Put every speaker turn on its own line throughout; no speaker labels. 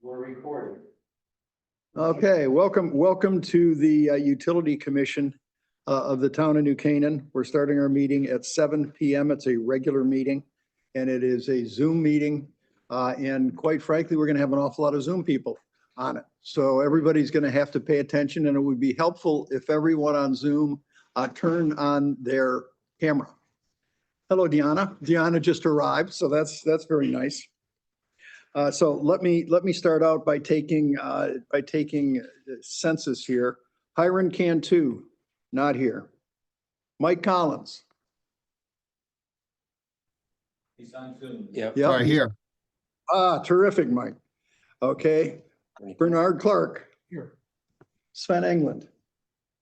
We're recording.
Okay, welcome to the Utility Commission of the town of New Canaan. We're starting our meeting at 7 PM. It's a regular meeting and it is a Zoom meeting. And quite frankly, we're going to have an awful lot of Zoom people on it. So everybody's going to have to pay attention, and it would be helpful if everyone on Zoom turn on their camera. Hello, Deanna. Deanna just arrived, so that's very nice. So let me start out by taking census here. Hiram Cantu, not here. Mike Collins.
He's on Zoom.
Yep.
Yep.
Right here.
Terrific, Mike. Okay. Bernard Clark.
Here.
Sven England.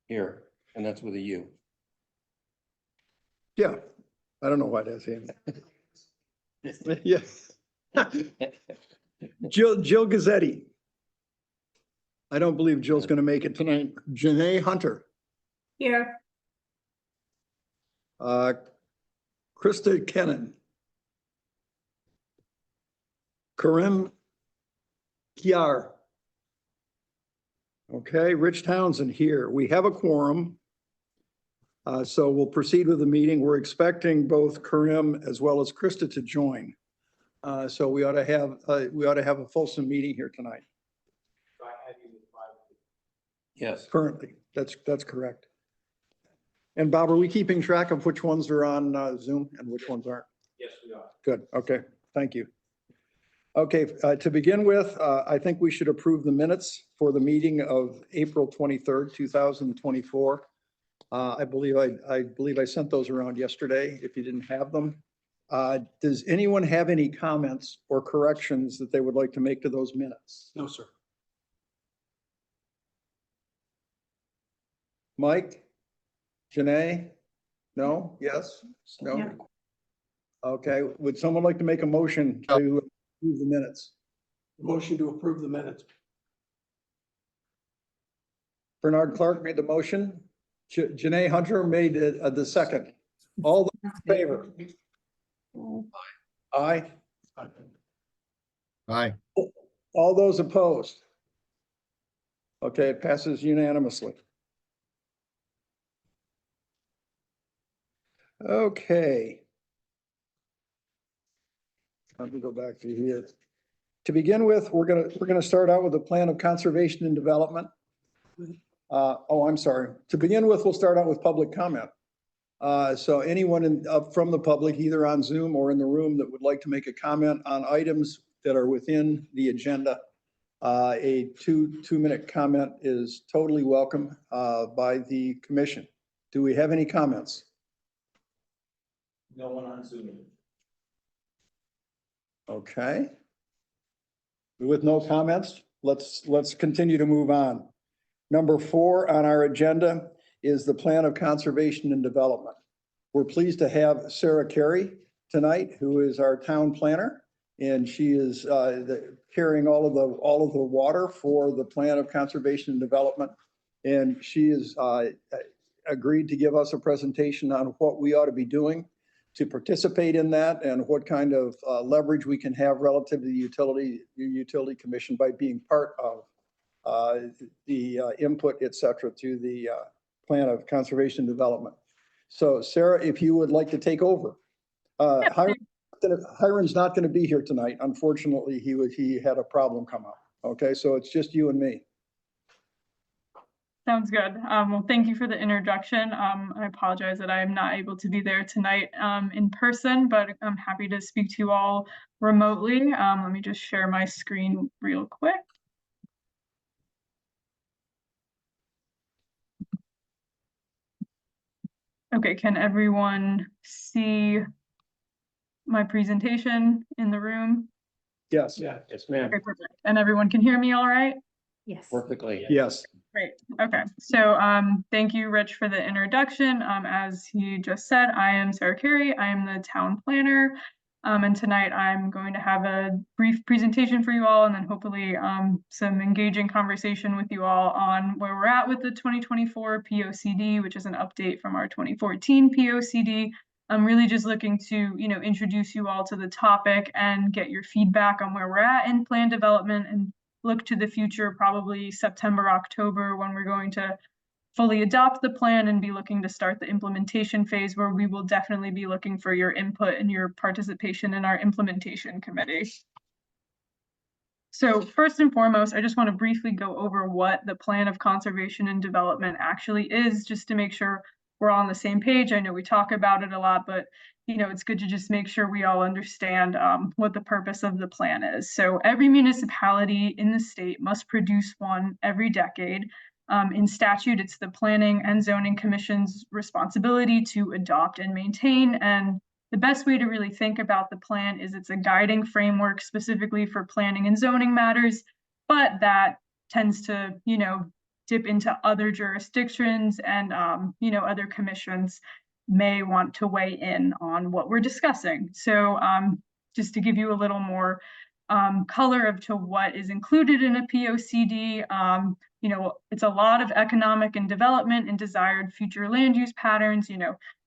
Here, and that's with a U.
Yeah. I don't know why that's him. Yes. Jill Gazzetti. I don't believe Jill's going to make it tonight. Janae Hunter.
Here.
Krista Kennan. Karim Kiar. Okay, Rich Townsend here. We have a quorum. So we'll proceed with the meeting. We're expecting both Karim as well as Krista to join. So we ought to have a fulsome meeting here tonight.
Yes.
Currently, that's correct. And Bob, are we keeping track of which ones are on Zoom and which ones aren't?
Yes, we are.
Good, okay, thank you. Okay, to begin with, I think we should approve the minutes for the meeting of April 23rd, 2024. I believe I sent those around yesterday, if you didn't have them. Does anyone have any comments or corrections that they would like to make to those minutes?
No, sir.
Mike? Janae? No? Yes? No?
Yeah.
Okay, would someone like to make a motion to approve the minutes?
Motion to approve the minutes.
Bernard Clark made the motion. Janae Hunter made the second. All those in favor? Aye.
Aye.
All those opposed? Okay, it passes unanimously. Okay. Let me go back to here. To begin with, we're gonna start out with a plan of conservation and development. I'm sorry. To begin with, we'll start out with public comment. So anyone from the public, either on Zoom or in the room, that would like to make a comment on items that are within the agenda, a two-minute comment is totally welcome by the commission. Do we have any comments?
No one on Zoom.
Okay. With no comments, let's continue to move on. Number 4 on our agenda is the plan of conservation and development. We're pleased to have Sarah Carey tonight, who is our town planner, and she is carrying all of the water for the plan of conservation and development. And she has agreed to give us a presentation on what we ought to be doing to participate in that, and what kind of leverage we can have relative to the utility commission by being part of the input, et cetera, to the plan of conservation and development. So Sarah, if you would like to take over. Hiram's not going to be here tonight. Unfortunately, he had a problem come up. Okay, so it's just you and me.
Sounds good. Well, thank you for the introduction. I apologize that I am not able to be there tonight in person, but I'm happy to speak to you all remotely. Let me just share my screen real quick. Okay, can everyone see my presentation in the room?
Yes.
Yeah. Yes, ma'am.
Okay, perfect. And everyone can hear me all right?
Yes.
Perfectly.
Yes.
Great. Okay. So thank you, Rich, for the introduction. As he just said, I am Sarah Carey. I am the town planner. And tonight I'm going to have a brief presentation for you all, and then hopefully some engaging conversation with you all on where we're at with the 2024 POCD, which is an update from our 2014 POCD. I'm really just looking to, introduce you all to the topic and get your feedback on where we're at in plan development and look to the future, probably September, October, when we're going to fully adopt the plan and be looking to start the implementation phase, where we will definitely be looking for your input and your participation in our implementation committee. So first and foremost, I just want to briefly go over what the plan of conservation and development actually is, just to make sure we're all on the same page. I know we talk about it a lot, but it's good to just make sure we all understand what the purpose of the plan is. So every municipality in the state must produce one every decade. In statute, it's the Planning and Zoning Commission's responsibility to adopt and maintain. And the best way to really think about the plan is it's a guiding framework specifically for planning and zoning matters, but that tends to, dip into other jurisdictions, and, other commissions may want to weigh in on what we're discussing. So just to give you a little more color of to what is included in a POCD, it's a lot of economic and development and desired future land use patterns.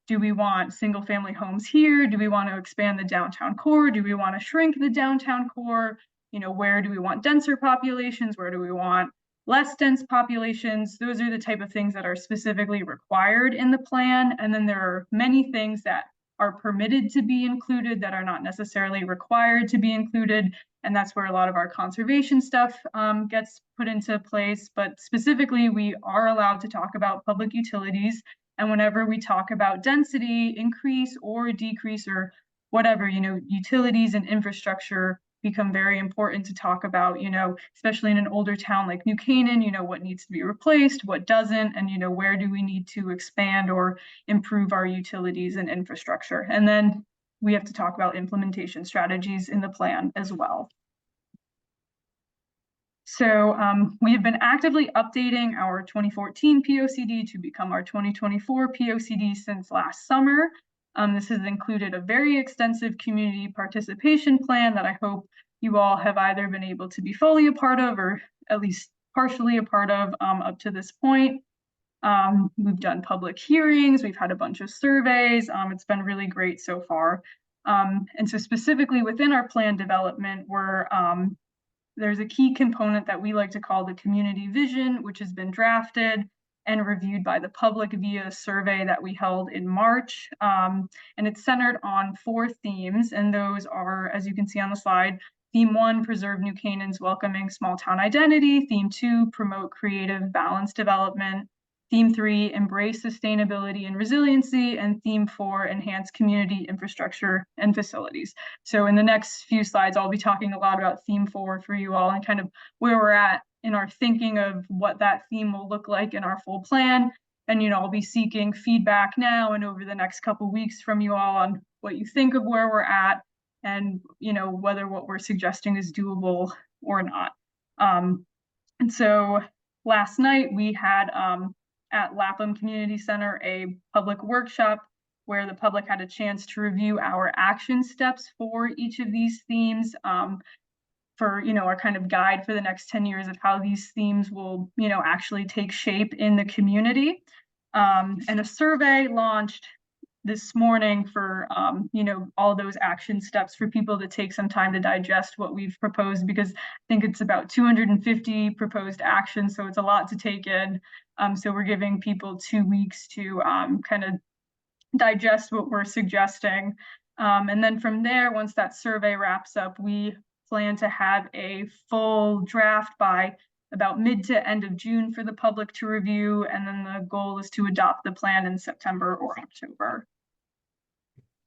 Do we want single family homes here? Do we want to expand the downtown core? Do we want to shrink the downtown core? Where do we want denser populations? Where do we want less dense populations? Those are the type of things that are specifically required in the plan. And then there are many things that are permitted to be included that are not necessarily required to be included. And that's where a lot of our conservation stuff gets put into place. But specifically, we are allowed to talk about public utilities. And whenever we talk about density increase or decrease or whatever, utilities and infrastructure become very important to talk about, especially in an older town like New Canaan, what needs to be replaced, what doesn't, and, where do we need to expand or improve our utilities and infrastructure. And then we have to talk about implementation strategies in the plan as well. So we have been actively updating our 2014 POCD to become our 2024 POCD since last summer. This has included a very extensive community participation plan that I hope you all have either been able to be fully a part of or at least partially a part of up to this point. We've done public hearings, we've had a bunch of surveys. It's been really great so far. And so specifically within our plan development, there's a key component that we like to call the community vision, which has been drafted and reviewed by the public via a survey that we held in March. And it's centered on 4 themes, and those are, as you can see on the slide, Theme 1, preserve New Canaan's welcoming small town identity. Theme 2, promote creative, balanced development. Theme 3, embrace sustainability and resiliency. And Theme 4, enhance community infrastructure and facilities. So in the next few slides, I'll be talking a lot about Theme 4 for you all and kind of where we're at in our thinking of what that theme will look like in our full plan. And, I'll be seeking feedback now and over the next couple of weeks from you all on what you think of where we're at and, whether what we're suggesting is doable or not. And so last night we had at Lapham Community Center a public workshop where the public had a chance to review our action steps for each of these themes. For our kind of guide for the next 10 years of how these themes will actually take shape in the community. And a survey launched this morning for all those action steps for people to take some time to digest what we've proposed, because I think it's about 250 proposed actions, so it's a lot to take in. So we're giving people 2 weeks to kind of digest what we're suggesting. And then from there, once that survey wraps up, we plan to have a full draft by about mid to end of June for the public to review. And then the goal is to adopt the plan in September or October.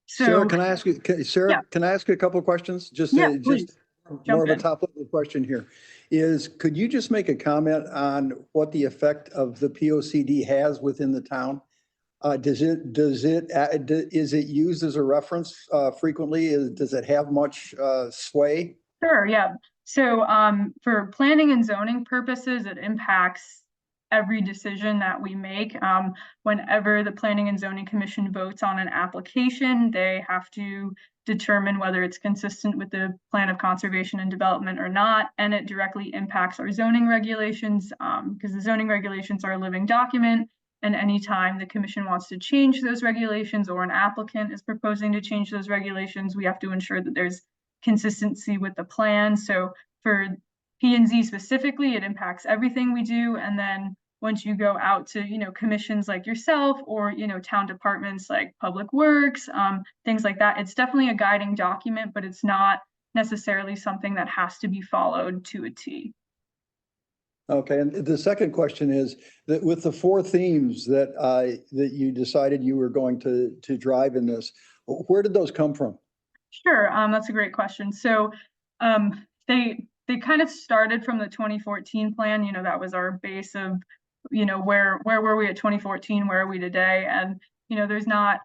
So,
Sarah, can I ask you, can I ask you a couple of questions? Just more of a top level question here is, could you just make a comment on what the effect of the POCD has within the town? Is it used as a reference frequently? Does it have much sway?
Sure, yeah. So for planning and zoning purposes, it impacts every decision that we make. Whenever the Planning and Zoning Commission votes on an application, they have to determine whether it's consistent with the plan of conservation and development or not. And it directly impacts our zoning regulations because the zoning regulations are a living document. And anytime the commission wants to change those regulations or an applicant is proposing to change those regulations, we have to ensure that there's consistency with the plan. So for P&Z specifically, it impacts everything we do. And then once you go out to, commissions like yourself or, town departments like Public Works, things like that, it's definitely a guiding document, but it's not necessarily something that has to be followed to a T.
Okay, and the second question is that with the 4 themes that that you decided you were going to drive in this, where did those come from?
Sure, that's a great question. So they kind of started from the 2014 plan. That was our base of, where were we at 2014, where are we today? And there's not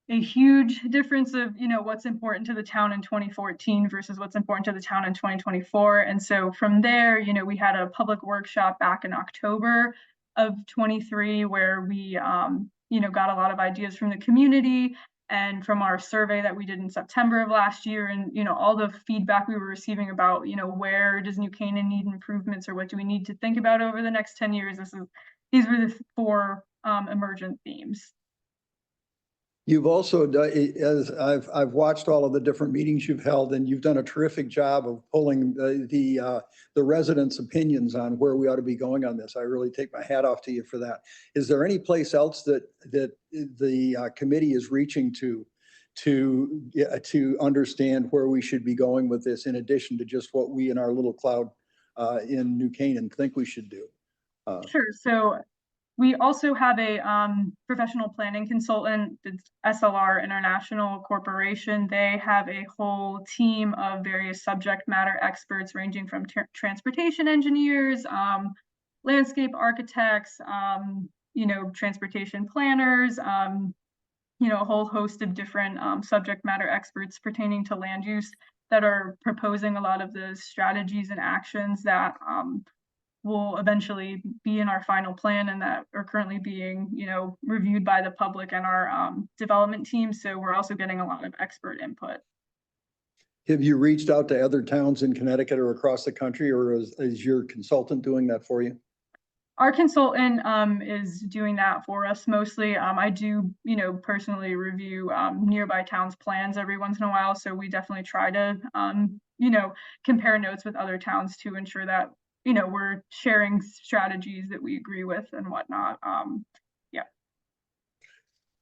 a huge difference of what's important to the town in 2014 versus what's important to the town in 2024. And so from there, we had a public workshop back in October of 23 where we got a lot of ideas from the community and from our survey that we did in September of last year, and all the feedback we were receiving about where does New Canaan need improvements or what do we need to think about over the next 10 years. These were the 4 emergent themes.
You've also, as I've watched all of the different meetings you've held, and you've done a terrific job of pulling the residents' opinions on where we ought to be going on this. I really take my hat off to you for that. Is there any place else that the committee is reaching to understand where we should be going with this, in addition to just what we in our little cloud in New Canaan think we should do?
Sure. So we also have a professional planning consultant, it's SLR International Corporation. They have a whole team of various subject matter experts ranging from transportation engineers, landscape architects, transportation planners, a whole host of different subject matter experts pertaining to land use that are proposing a lot of the strategies and actions that will eventually be in our final plan and that are currently being, reviewed by the public and our development team. So we're also getting a lot of expert input.
Have you reached out to other towns in Connecticut or across the country, or is your consultant doing that for you?
Our consultant is doing that for us mostly. I do, personally review nearby towns' plans every once in a while. So we definitely try to, compare notes with other towns to ensure that we're sharing strategies that we agree with and whatnot.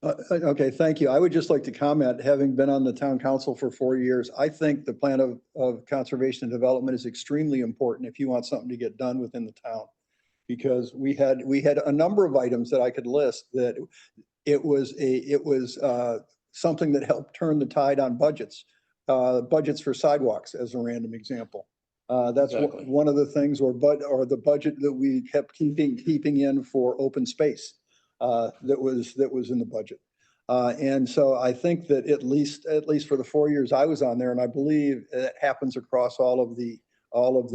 Okay, thank you. I would just like to comment, having been on the town council for 4 years, I think the plan of conservation and development is extremely important if you want something to get done within the town. Because we had a number of items that I could list that it was something that helped turn the tide on budgets. Budgets for sidewalks as a random example. That's
Exactly.
one of the things, or the budget that we kept keeping in for open space that was in the budget. And so I think that at least for the 4 years I was on there, and I believe it happens across all of the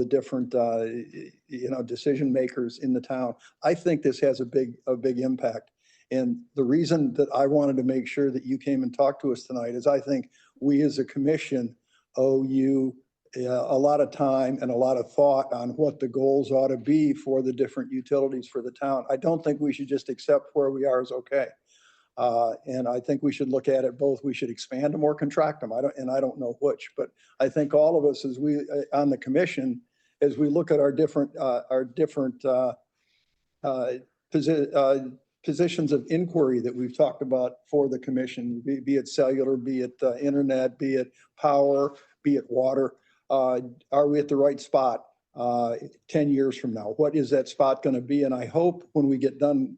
different decision makers in the town, I think this has a big impact. And the reason that I wanted to make sure that you came and talked to us tonight is I think we as a commission owe you a lot of time and a lot of thought on what the goals ought to be for the different utilities for the town. I don't think we should just accept where we are as okay. And I think we should look at it both. We should expand them or contract them. I don't know which, but I think all of us, as we on the commission, as we look at our different positions of inquiry that we've talked about for the commission, be it cellular, be it internet, be it power, be it water. Are we at the right spot 10 years from now? What is that spot going to be? And I hope when we get done,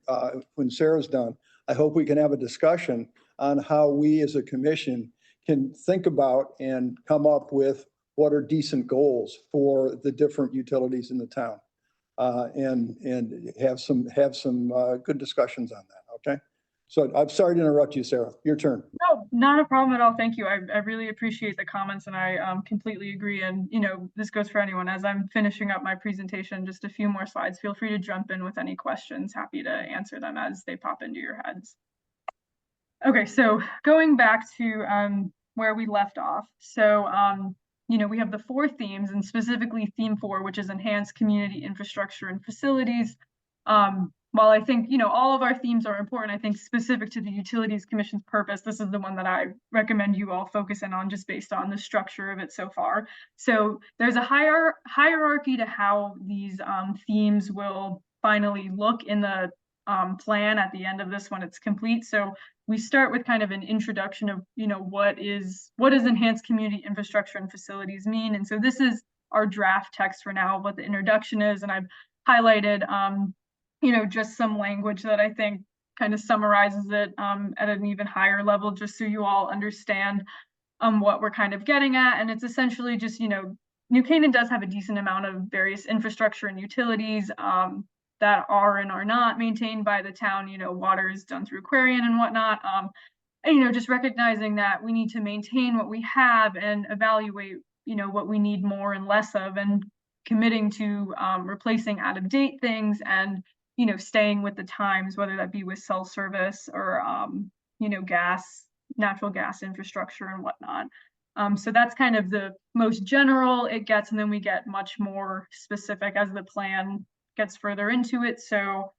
when Sarah's done, I hope we can have a discussion on how we as a commission can think about and come up with what are decent goals for the different utilities in the town, and have some good discussions on that. Okay. So I'm sorry to interrupt you, Sarah. Your turn.
No, not a problem at all. Thank you. I really appreciate the comments, and I completely agree. And, this goes for anyone. As I'm finishing up my presentation, just a few more slides, feel free to jump in with any questions. Happy to answer them as they pop into your heads. Okay, so going back to where we left off. So, we have the 4 themes, and specifically theme 4, which is enhanced community infrastructure and facilities. while I think, all of our themes are important, I think specific to the Utilities Commission's purpose, this is the one that I recommend you all focus in on just based on the structure of it so far. So there's a hierarchy to how these themes will finally look in the plan at the end of this when it's complete. So we start with kind of an introduction of, what does enhanced community infrastructure and facilities mean? And so this is our draft text for now of what the introduction is. And I've highlighted, just some language that I think kind of summarizes it at an even higher level, just so you all understand what we're kind of getting at. And it's essentially just, New Canaan does have a decent amount of various infrastructure and utilities that are and are not maintained by the town. Water is done through Aquarian and whatnot. And, just recognizing that we need to maintain what we have and evaluate, what we need more and less of, and committing to replacing out-of-date things and, staying with the times, whether that be with cell service or, natural gas infrastructure and whatnot. So that's kind of the most general it gets, and then we get much more specific as the plan gets further into it. So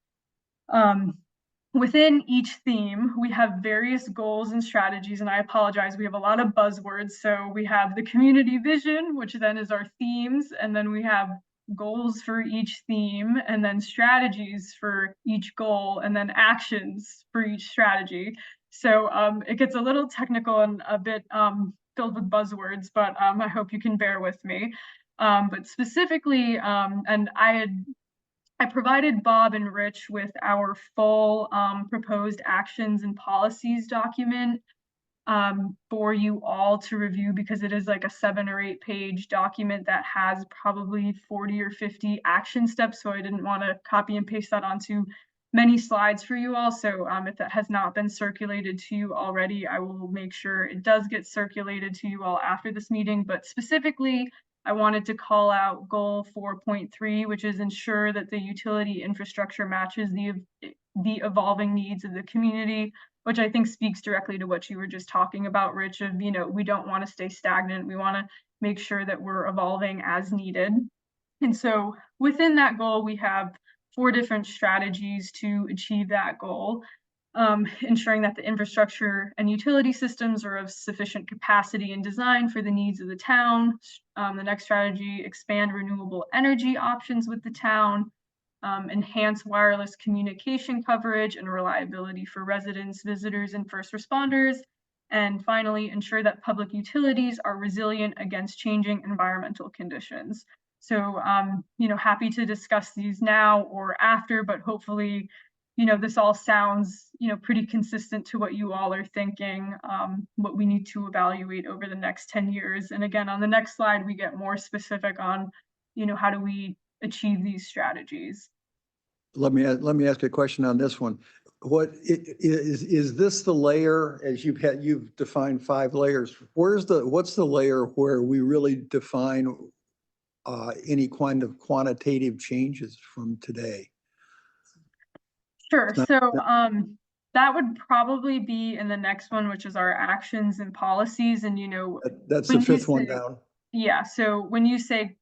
within each theme, we have various goals and strategies, and I apologize, we have a lot of buzzwords. So we have the community vision, which then is our themes, and then we have goals for each theme, and then strategies for each goal, and then actions for each strategy. So it gets a little technical and a bit filled with buzzwords, but I hope you can bear with me. But specifically, and I provided Bob and Rich with our full proposed actions and policies document for you all to review, because it is like a 7 or 8 page document that has probably 40 or 50 action steps. So I didn't want to copy and paste that onto many slides for you all. So if that has not been circulated to you already, I will make sure it does get circulated to you all after this meeting. But specifically, I wanted to call out goal 4.3, which is ensure that the utility infrastructure matches the evolving needs of the community, which I think speaks directly to what you were just talking about, Rich, of, we don't want to stay stagnant. We want to make sure that we're evolving as needed. And so within that goal, we have 4 different strategies to achieve that goal. Ensuring that the infrastructure and utility systems are of sufficient capacity and design for the needs of the town. The next strategy, expand renewable energy options with the town. Enhance wireless communication coverage and reliability for residents, visitors, and first responders. And finally, ensure that public utilities are resilient against changing environmental conditions. So, happy to discuss these now or after, but hopefully, this all sounds, pretty consistent to what you all are thinking, what we need to evaluate over the next 10 years. And again, on the next slide, we get more specific on, how do we achieve these strategies.
Let me ask a question on this one. What is this the layer, as you've defined 5 layers? What's the layer where we really define any kind of quantitative changes from today?
Sure. So that would probably be in the next one, which is our actions and policies. And,
that's the 5th one down.
Yeah. So when you say,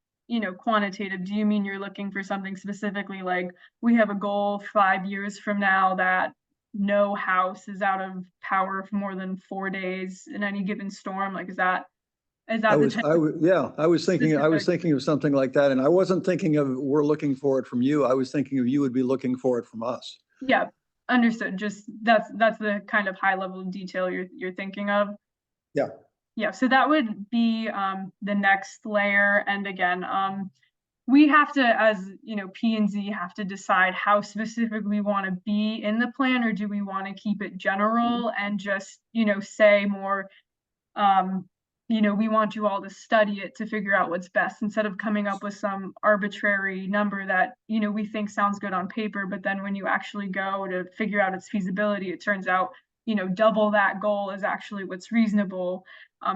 quantitative, do you mean you're looking for something specifically like we have a goal 5 years from now that no house is out of power for more than 4 days in any given storm? Like, is that
I was thinking of something like that. And I wasn't thinking of we're looking for it from you. I was thinking of you would be looking for it from us.
Yeah, understood. Just that's the kind of high level of detail you're thinking of.
Yeah.
Yeah, so that would be the next layer. And again, we have to, as P&Z have to decide how specific we want to be in the plan, or do we want to keep it general and just, say more, we want you all to study it to figure out what's best, instead of coming up with some arbitrary number that, we think sounds good on paper, but then when you actually go to figure out its feasibility, it turns out, double that goal is actually what's reasonable.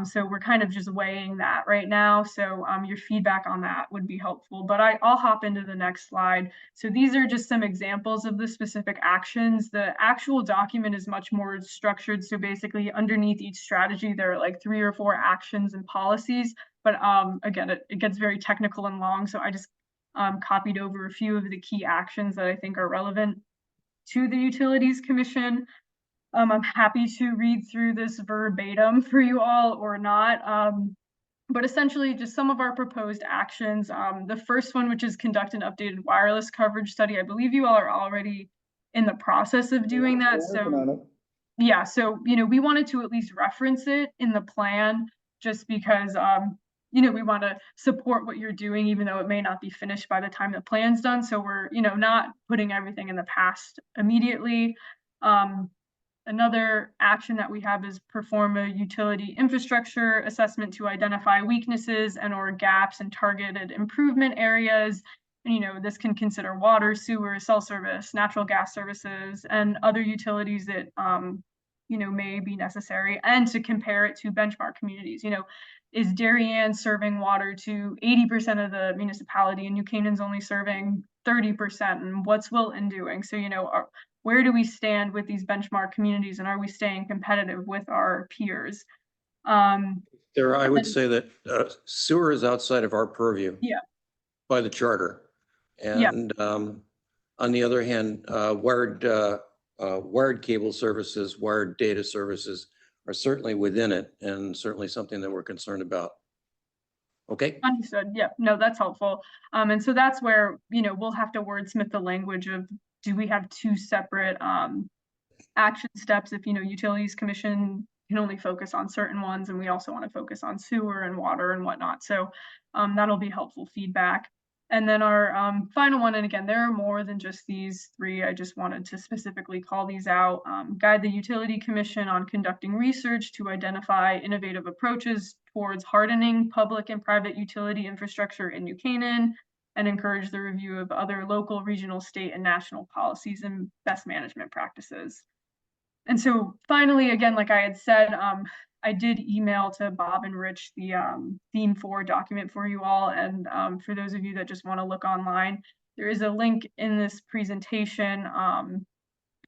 So we're kind of just weighing that right now. So your feedback on that would be helpful, but I'll hop into the next slide. So these are just some examples of the specific actions. The actual document is much more structured. So basically underneath each strategy, there are like 3 or 4 actions and policies, but again, it gets very technical and long. So I just copied over a few of the key actions that I think are relevant. to the Utilities Commission. I'm happy to read through this verbatim for you all or not. But essentially just some of our proposed actions. The first one, which is conduct an updated wireless coverage study. I believe you all are already in the process of doing that.
We're working on
So
it.
yeah, so, we wanted to at least reference it in the plan just because, we want to support what you're doing, even though it may not be finished by the time the plan's done. So we're, not putting everything in the past immediately. Another action that we have is perform a utility infrastructure assessment to identify weaknesses and or gaps in targeted improvement areas. And, this can consider water, sewer, cell service, natural gas services, and other utilities that, may be necessary, and to compare it to benchmark communities. Is Darien serving water to 80% of the municipality and New Canaan's only serving 30%? And what's Wilton doing? So, where do we stand with these benchmark communities, and are we staying competitive with our peers?
Sarah, I would say that sewer is outside of our purview.
Yeah.
By the charter.
Yeah.
And on the other hand, wired cable services, wired data services are certainly within it, and certainly something that we're concerned about. Okay.
Understood. Yeah, no, that's helpful. And so that's where, we'll have to wordsmith the language of, do we have two separate action steps if, Utilities Commission can only focus on certain ones, and we also want to focus on sewer and water and whatnot. So that'll be helpful feedback. And then our final one, and again, there are more than just these three. I just wanted to specifically call these out. Guide the Utility Commission on conducting research to identify innovative approaches towards hardening public and private utility infrastructure in New Canaan, and encourage the review of other local, regional, state, and national policies and best management practices. And so finally, again, like I had said, I did email to Bob and Rich the theme 4 document for you all. And for those of you that just want to look online, there is a link in this presentation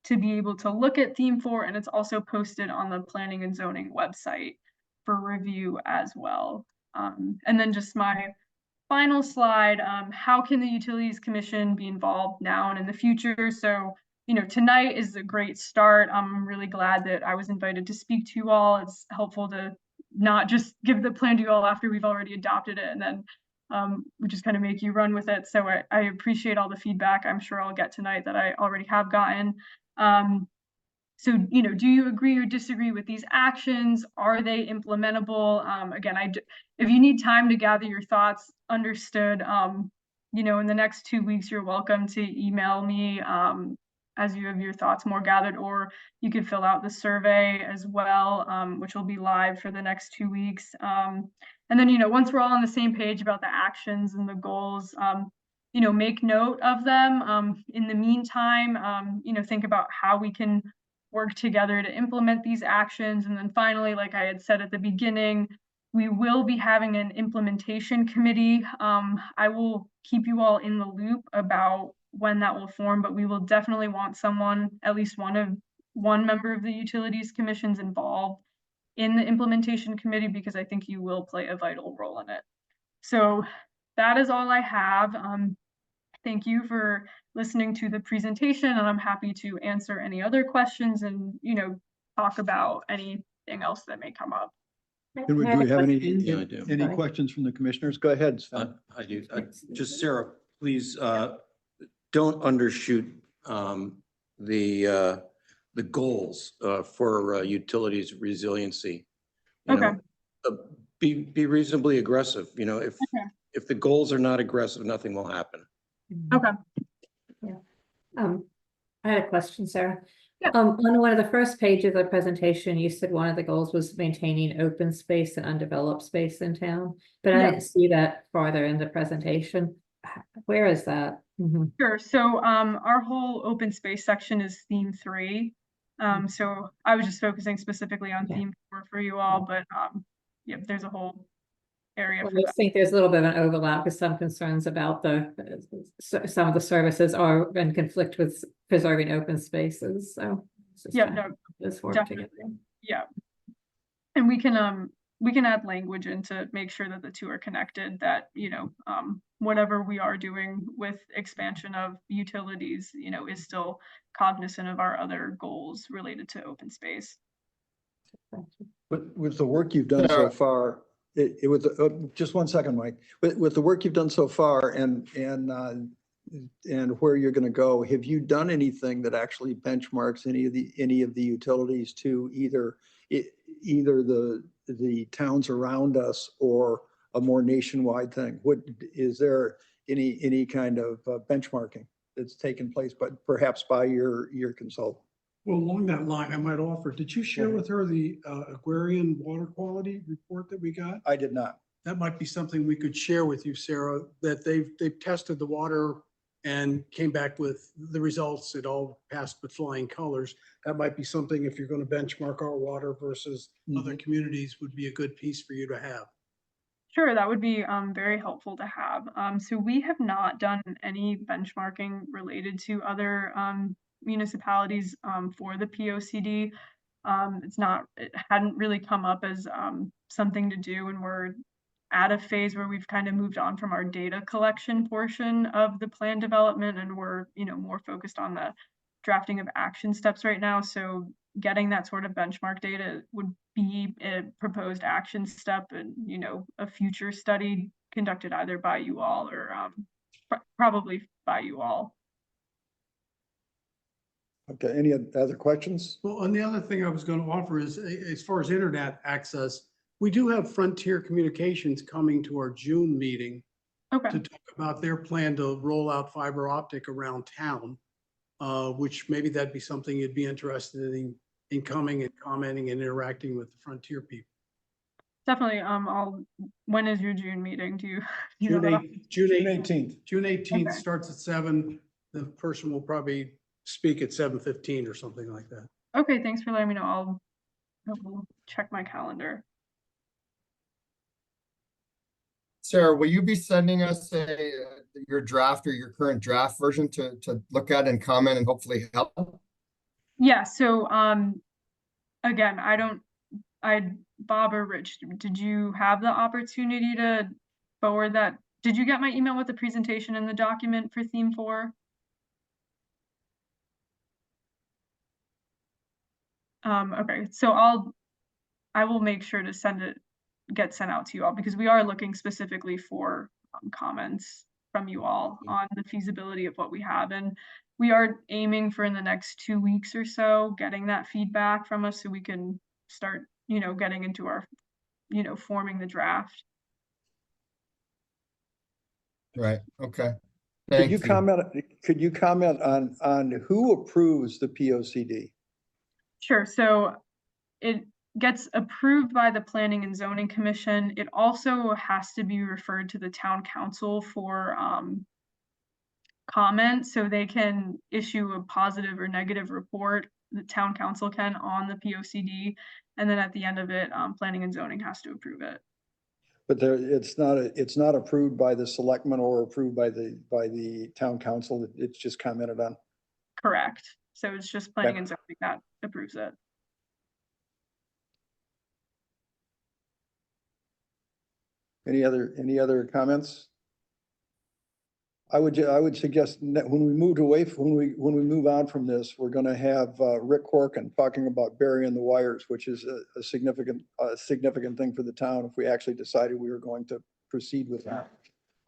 to be able to look at theme 4, and it's also posted on the Planning and Zoning website for review as well. And then just my final slide, how can the Utilities Commission be involved now and in the future? So, tonight is a great start. I'm really glad that I was invited to speak to you all. It's helpful to not just give the plan to you all after we've already adopted it, and then we just kind of make you run with it. So I appreciate all the feedback I'm sure I'll get tonight that I already have gotten. So, do you agree or disagree with these actions? Are they implementable? Again, if you need time to gather your thoughts, understood. In the next 2 weeks, you're welcome to email me as you have your thoughts more gathered, or you could fill out the survey as well, which will be live for the next 2 weeks. And then, once we're all on the same page about the actions and the goals, make note of them. In the meantime, think about how we can work together to implement these actions. And then finally, like I had said at the beginning, we will be having an implementation committee. I will keep you all in the loop about when that will form, but we will definitely want someone, at least one member of the Utilities Commission's involved in the implementation committee, because I think you will play a vital role in it. So that is all I have. Thank you for listening to the presentation, and I'm happy to answer any other questions and, talk about anything else that may come up.
Do we have any
Yeah, I do.
any questions from the commissioners? Go ahead, Sven.
I do. Just Sarah, please don't undershoot the goals for utilities resiliency.
Okay.
Be reasonably aggressive. If the goals are not aggressive, nothing will happen.
Okay.
Yeah. I had a question, Sarah.
Yeah.
On one of the first pages of the presentation, you said one of the goals was maintaining open space and undeveloped space in town, but I
Yeah.
didn't see that farther in the presentation. Where is that?
Sure. So our whole open space section is theme 3. So I was just focusing specifically on
Okay.
theme 4 for you all, but yep, there's a whole area.
Well,
For
I
that.
think there's a little bit of an overlap with some concerns about some of the services are in conflict with preserving open spaces. So it's just
Yeah,
trying to
no,
put this work
definitely.
together.
Yeah. And we can add language in to make sure that the two are connected, that, whatever we are doing with expansion of utilities, is still cognizant of our other goals related to open space.
With the work you've done so far, it was, just one second, Mike. With the work you've done so far and where you're gonna go, have you done anything that actually benchmarks any of the utilities to either the towns around us or a more nationwide thing? Is there any kind of benchmarking that's taken place, but perhaps by your consultant?
Well, along that line, I might offer, did you share with her the Aquarian water quality report that we got?
I did not.
That might be something we could share with you, Sarah, that they've tested the water and came back with the results. It all passed with flying colors. That might be something, if you're going to benchmark our water versus other communities, would be a good piece for you to have.
Sure, that would be very helpful to have. So we have not done any benchmarking related to other municipalities for the POCD. It hadn't really come up as something to do, and we're at a phase where we've kind of moved on from our data collection portion of the plan development, and we're more focused on the drafting of action steps right now. So getting that sort of benchmark data would be a proposed action step and a future study conducted either by you all or probably by you all.
Okay, any other questions?
Well, and the other thing I was going to offer is, as far as internet access, we do have Frontier Communications coming to our June meeting
Okay.
to talk about their plan to roll out fiber optic around town, which maybe that'd be something you'd be interested in coming and commenting and interacting with the Frontier people.
Definitely. When is your June meeting? Do you know that?
June
June
18th.
18th.
June 18th
Okay.
starts at 7. The person will probably speak at 7:15 or something like that.
Okay, thanks for letting me know. I'll check my calendar.
Sarah, will you be sending us your draft or your current draft version to look at and comment and hopefully help?
Yeah, so again, Bob or Rich, did you have the opportunity to forward that? Did you get my email with the presentation and the document for theme 4? Okay, so I will make sure to get sent out to you all, because we are looking specifically for comments from you all on the feasibility of what we have. And we are aiming for, in the next 2 weeks or so, getting that feedback from us so we can start, getting into our, forming the draft.
Right, okay.
Could
Thank
you comment on who approves the POCD?
Sure. So it gets approved by the Planning and Zoning Commission. It also has to be referred to the town council for comment, so they can issue a positive or negative report, the town council can, on the POCD. And then at the end of it, Planning and Zoning has to approve it.
But it's not approved by the selectmen or approved by the town council. It's just commented on.
Correct. So it's just Planning and Zoning that approves it.
Any other comments? I would suggest that when we move on from this, we're going to have Rick Corkin talking about burying the wires, which is a significant thing for the town if we actually decided we were going to proceed with that.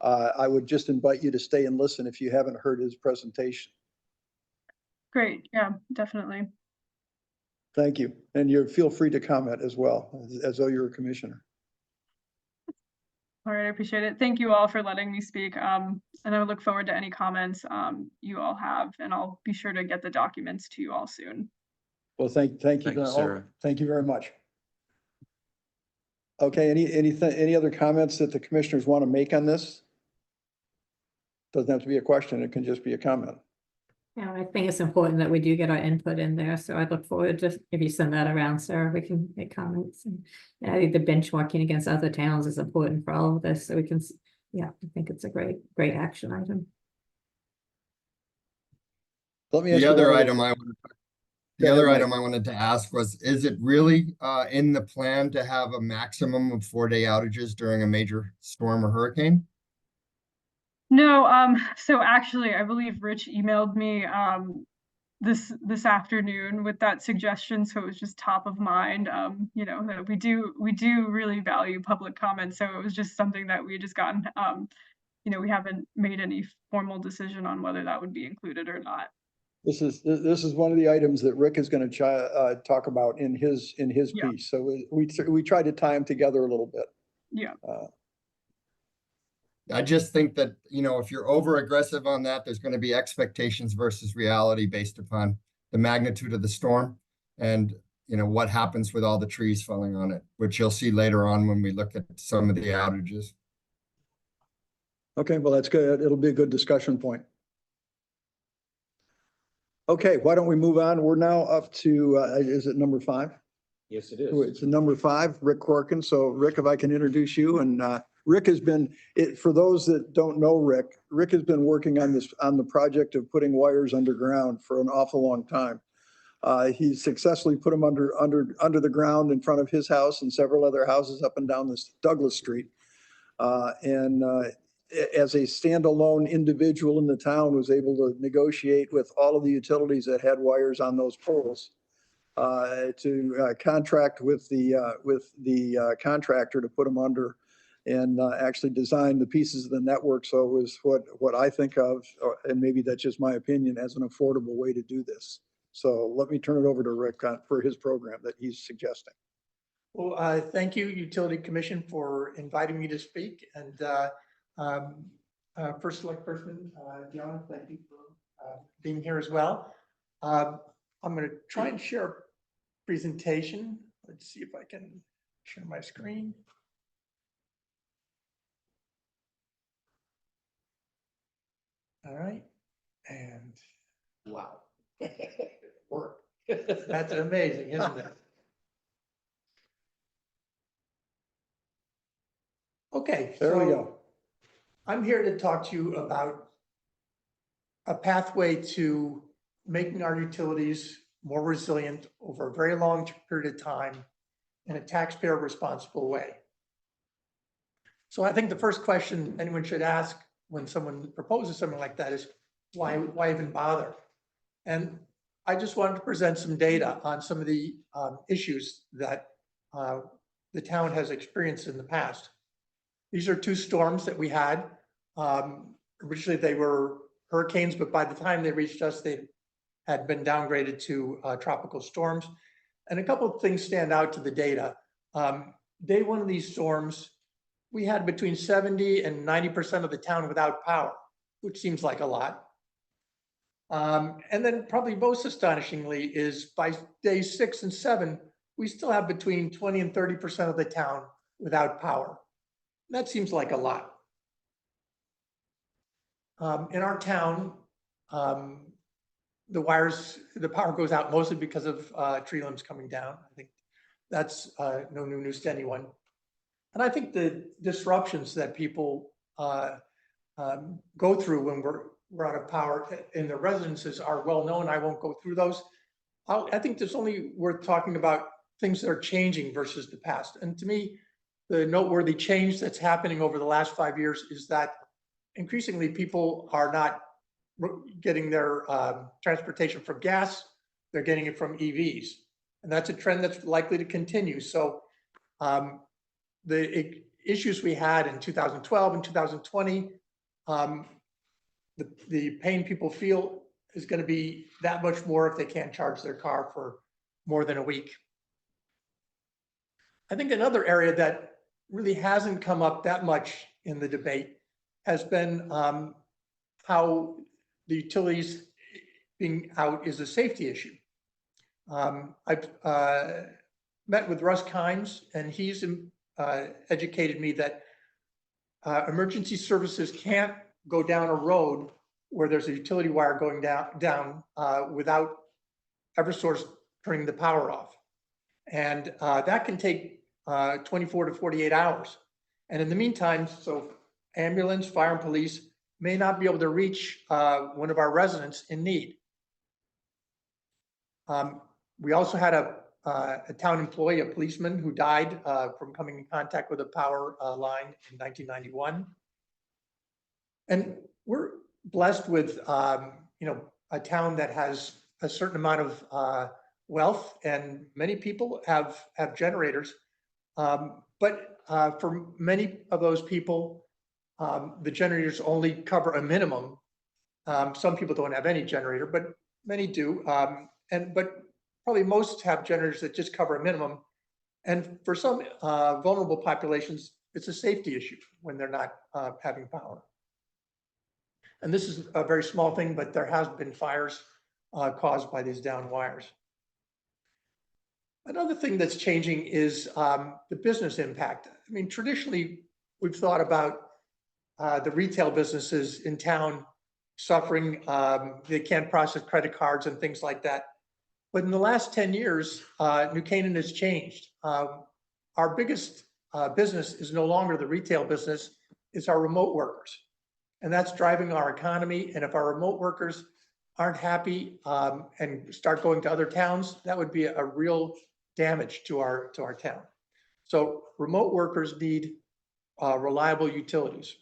I would just invite you to stay and listen if you haven't heard his presentation.
Great. Yeah, definitely.
Thank you. And feel free to comment as well, as though you're a commissioner.
All right, I appreciate it. Thank you all for letting me speak. And I would look forward to any comments you all have, and I'll be sure to get the documents to you all soon.
Well, thank you.
Thank you, Sarah.
Thank you very much. Okay, any other comments that the commissioners want to make on this? Doesn't have to be a question, it can just be a comment.
Yeah, I think it's important that we do get our input in there, so I look forward to, if you send that around, Sarah, we can make comments. And I think the benchmarking against other towns is important for all of this, so we can, I think it's a great action item.
Let me ask
The
you
other
one
item I
Mike.
wanted to ask was, is it really in the plan to have a maximum of 4-day outages during a major storm or hurricane?
No, so actually, I believe Rich emailed me this afternoon with that suggestion, so it was just top of mind. That we do really value public comment, so it was just something that we just gotten. We haven't made any formal decision on whether that would be included or not.
This is one of the items that Rick is going to talk about in his
Yeah.
piece. So we tried to tie them together a little bit.
Yeah.
I just think that, if you're over aggressive on that, there's gonna be expectations versus reality based upon the magnitude of the storm. And, what happens with all the trees falling on it, which you'll see later on when we look at some of the outages.
Okay, well, that's good. It'll be a good discussion point. Okay, why don't we move on? We're now up to, is it number 5?
Yes, it
It's number 5, Rick Corkin. So Rick, if I can introduce you, and Rick has been, for those that don't know Rick has been working on the project of putting wires underground for an awful long time. He successfully put them under the ground in front of his house and several other houses up and down this Douglas Street. As a standalone individual in the town, was able to negotiate with all of the utilities that had wires on those poles to contract with the contractor to put them under, and actually design the pieces of the network. So it was what I think of, and maybe that's just my opinion, as an affordable way to do this. So let me turn it over to Rick for his program that he's suggesting.
Well, thank you, Utility Commission, for inviting me to speak. And First Select Person, John, thank you for being here as well. I'm going to try and share a presentation. Let's see if I can share my screen. All right. And wow. Work. That's amazing, isn't it? Okay.
There we
so
go.
I'm here to talk to you about a pathway to making our utilities more resilient over a very long period of time in a taxpayer responsible way. So I think the first question anyone should ask when someone proposes something like that is, why even bother? And I just wanted to present some data on some of the issues that the town has experienced in the past. These are 2 storms that we had. Originally they were hurricanes, but by the time they reached us, they had been downgraded to tropical storms. And a couple of things stand out to the data. Day 1 of these storms, we had between 70 and 90% of the town without power, which seems like a lot. And then probably most astonishingly is by days 6 and 7, we still have between 20 and 30% of the town without power. That seems like a lot. In our town, the power goes out mostly because of tree limbs coming down. I think that's no new news to anyone. And I think the disruptions that people go through when we're out of power in their residences are well known. I won't go through those. I think it's only worth talking about things that are changing versus the past. And to me, the noteworthy change that's happening over the last 5 years is that increasingly people are not getting their transportation from gas, they're getting it from EVs. And that's a trend that's likely to continue. So the issues we had in 2012 and 2020, the pain people feel is going to be that much more if they can't charge their car for more than a week. I think another area that really hasn't come up that much in the debate has been how the utilities being out is a safety issue. I've met with Russ Kimes, and he's educated me that emergency services can't go down a road where there's a utility wire going down without Eversource turning the power off. And that can take 24 to 48 hours. And in the meantime, so ambulance, fire, and police may not be able to reach one of our residents in need. We also had a town employee, a policeman, who died from coming in contact with a power line in 1991. And we're blessed with, a town that has a certain amount of wealth, and many people have generators. But for many of those people, the generators only cover a minimum. Some people don't have any generator, but many do. But probably most have generators that just cover a minimum. And for some vulnerable populations, it's a safety issue when they're not having power. And this is a very small thing, but there has been fires caused by these down wires. Another thing that's changing is the business impact. I mean, traditionally, we've thought about the retail businesses in town suffering. They can't process credit cards and things like that. But in the last 10 years, New Canaan has changed. Our biggest business is no longer the retail business, it's our remote workers. And that's driving our economy. And if our remote workers aren't happy and start going to other towns, that would be a real damage to our town. So remote workers need reliable utilities.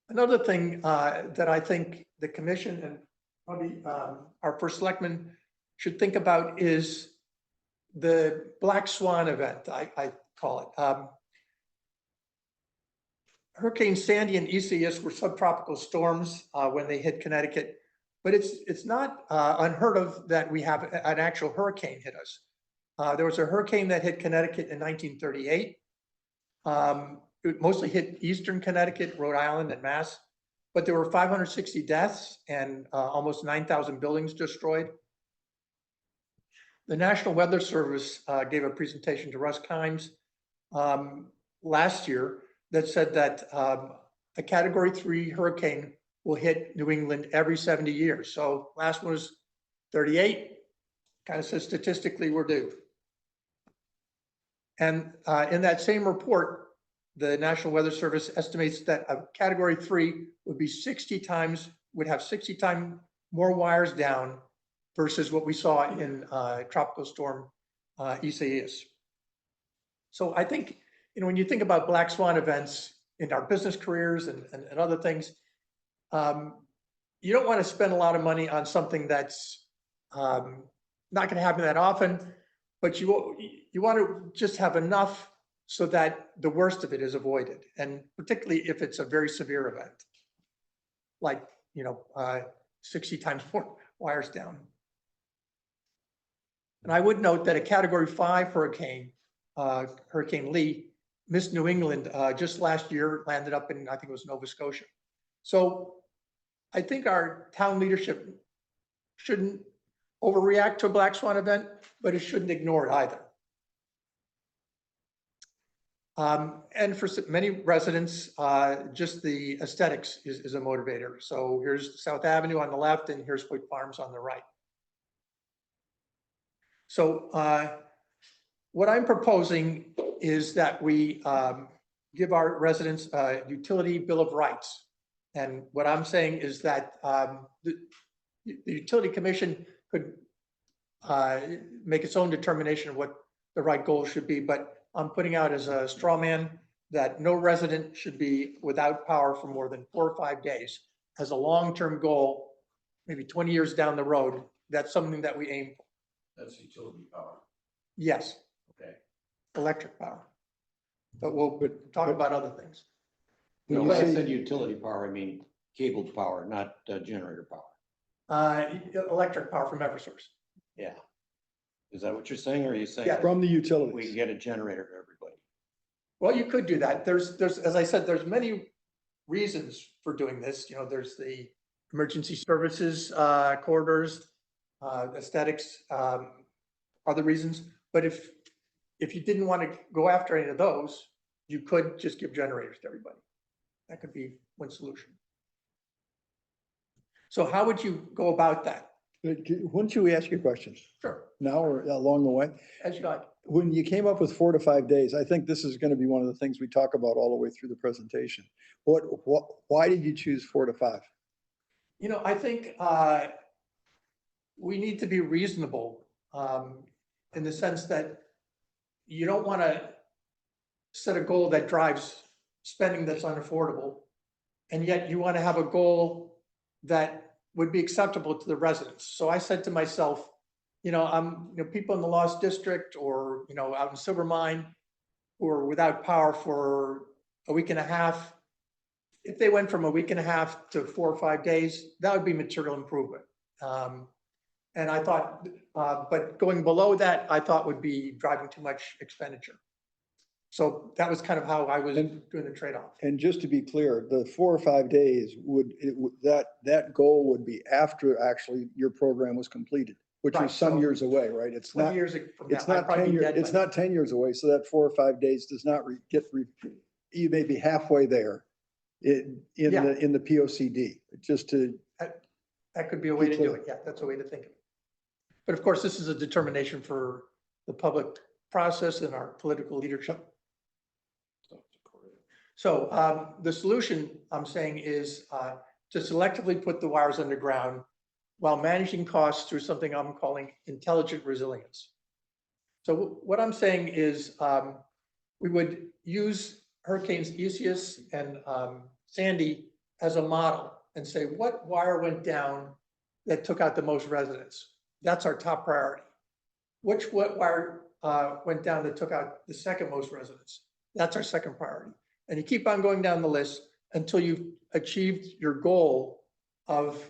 Another thing that I think the commission and probably our first selectman should think about is the Black Swan event, I call it. Hurricane Sandy and Isaias were subtropical storms when they hit Connecticut, but it's not unheard of that we have an actual hurricane hit us. There was a hurricane that hit Connecticut in 1938. It mostly hit Eastern Connecticut, Rhode Island, and Mass, but there were 560 deaths and almost 9,000 buildings destroyed. The National Weather Service gave a presentation to Russ Kimes last year that said that a Category 3 hurricane will hit New England every 70 years. So last one was 38, kind of says statistically we're due. And in that same report, the National Weather Service estimates that a Category 3 would be 60 times, would have 60 times more wires down versus what we saw in Tropical Storm Isaias. So I think, when you think about Black Swan events in our business careers and other things, you don't want to spend a lot of money on something that's not going to happen that often, but you want to just have enough so that the worst of it is avoided, and particularly if it's a very severe event, like 60 times more wires down. And I would note that a Category 5 hurricane, Hurricane Lee, missed New England just last year, landed up in, I think it was Nova Scotia. So I think our town leadership shouldn't overreact to a Black Swan event, but it shouldn't ignore it either. And for many residents, just the aesthetics is a motivator. So here's South Avenue on the left, and here's Hoyt Farms on the right. So what I'm proposing is that we give our residents a utility bill of rights. And what I'm saying is that the utility commission could make its own determination of what the right goal should be, but I'm putting out as a straw man that no resident should be without power for more than 4 or 5 days. As a long-term goal, maybe 20 years down the road, that's something that we aim for.
That's utility power.
Yes,
Okay.
electric power. But we'll talk about other things.
When
When
you
I
say-
said utility power, I mean cabled power, not generator power.
Electric power from Eversource.
Yeah. Is that what you're saying, or are you saying?
Yeah.
From the
We
utilities.
can get a generator to everybody?
Well, you could do that. There's, as I said, there's many reasons for doing this. There's the emergency services corridors, aesthetics, other reasons. But if you didn't want to go after any of those, you could just give generators to everybody. That could be one solution. So how would you go about that?
Wouldn't you ask your questions
Sure,
now or along the way?
as you like.
When you came up with 4 to 5 days, I think this is going to be one of the things we talk about all the way through the presentation. Why did you choose 4 to 5?
I think we need to be reasonable in the sense that you don't want to set a goal that drives spending that's unaffordable. and yet you want to have a goal that would be acceptable to the residents. So I said to myself, people in the Lost District or, out in Silver Mine who are without power for a week and a half, if they went from a week and a half to 4 or 5 days, that would be material improvement. And I thought, but going below that, I thought would be driving too much expenditure. So that was kind of how I was doing the trade-off.
And just to be clear, the 4 or 5 days that goal would be after actually your program was completed, which
Right,
is some
so
years away, right? It's
20
not,
years from now,
it's
I'd
not
probably
10
be
years,
dead
it's
by
not 10 years away. So that 4 or 5 days does not you may be halfway there in
Yeah.
the POCD, just to,
that could be a way to do it. Yeah, that's a way to think of it. But of course, this is a determination for the public process and our political leadership. So the solution I'm saying is to selectively put the wires underground while managing costs through something I'm calling intelligent resilience. So what I'm saying is we would use Hurricanes Isaias and Sandy as a model and say, what wire went down that took out the most residents? That's our top priority. What wire went down that took out the second most residents? That's our second priority. And you keep on going down the list until you've achieved your goal of,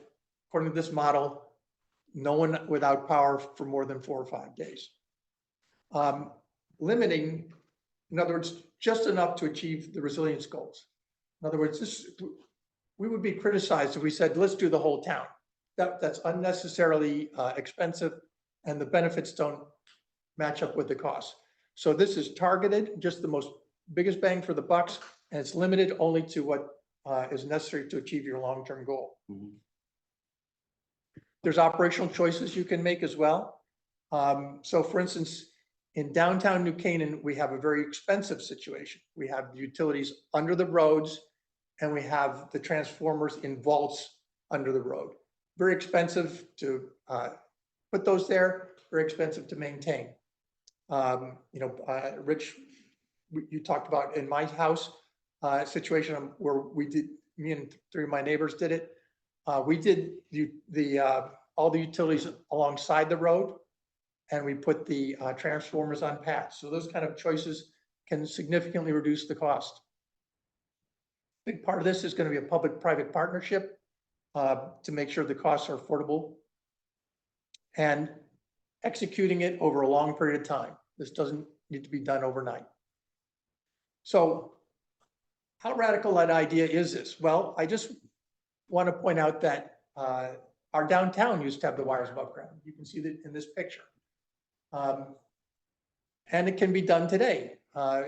according to this model, no one without power for more than 4 or 5 days. Limiting, in other words, just enough to achieve the resilience goals. In other words, we would be criticized if we said, let's do the whole town. That's unnecessarily expensive and the benefits don't match up with the costs. So this is targeted, just the biggest bang for the bucks, and it's limited only to what is necessary to achieve your long-term goal.
Mhm.
There's operational choices you can make as well. So for instance, in downtown New Canaan, we have a very expensive situation. We have the utilities under the roads and we have the transformers in vaults under the road. Very expensive to put those there, very expensive to maintain. Rich, you talked about in my house situation where me and 3 of my neighbors did it. We did all the utilities alongside the road, and we put the transformers on pads. So those kind of choices can significantly reduce the cost. Big part of this is going to be a public-private partnership to make sure the costs are affordable and executing it over a long period of time. This doesn't need to be done overnight. So how radical an idea is this? Well, I just want to point out that our downtown used to have the wires above ground. You can see that in this picture. And it can be done today.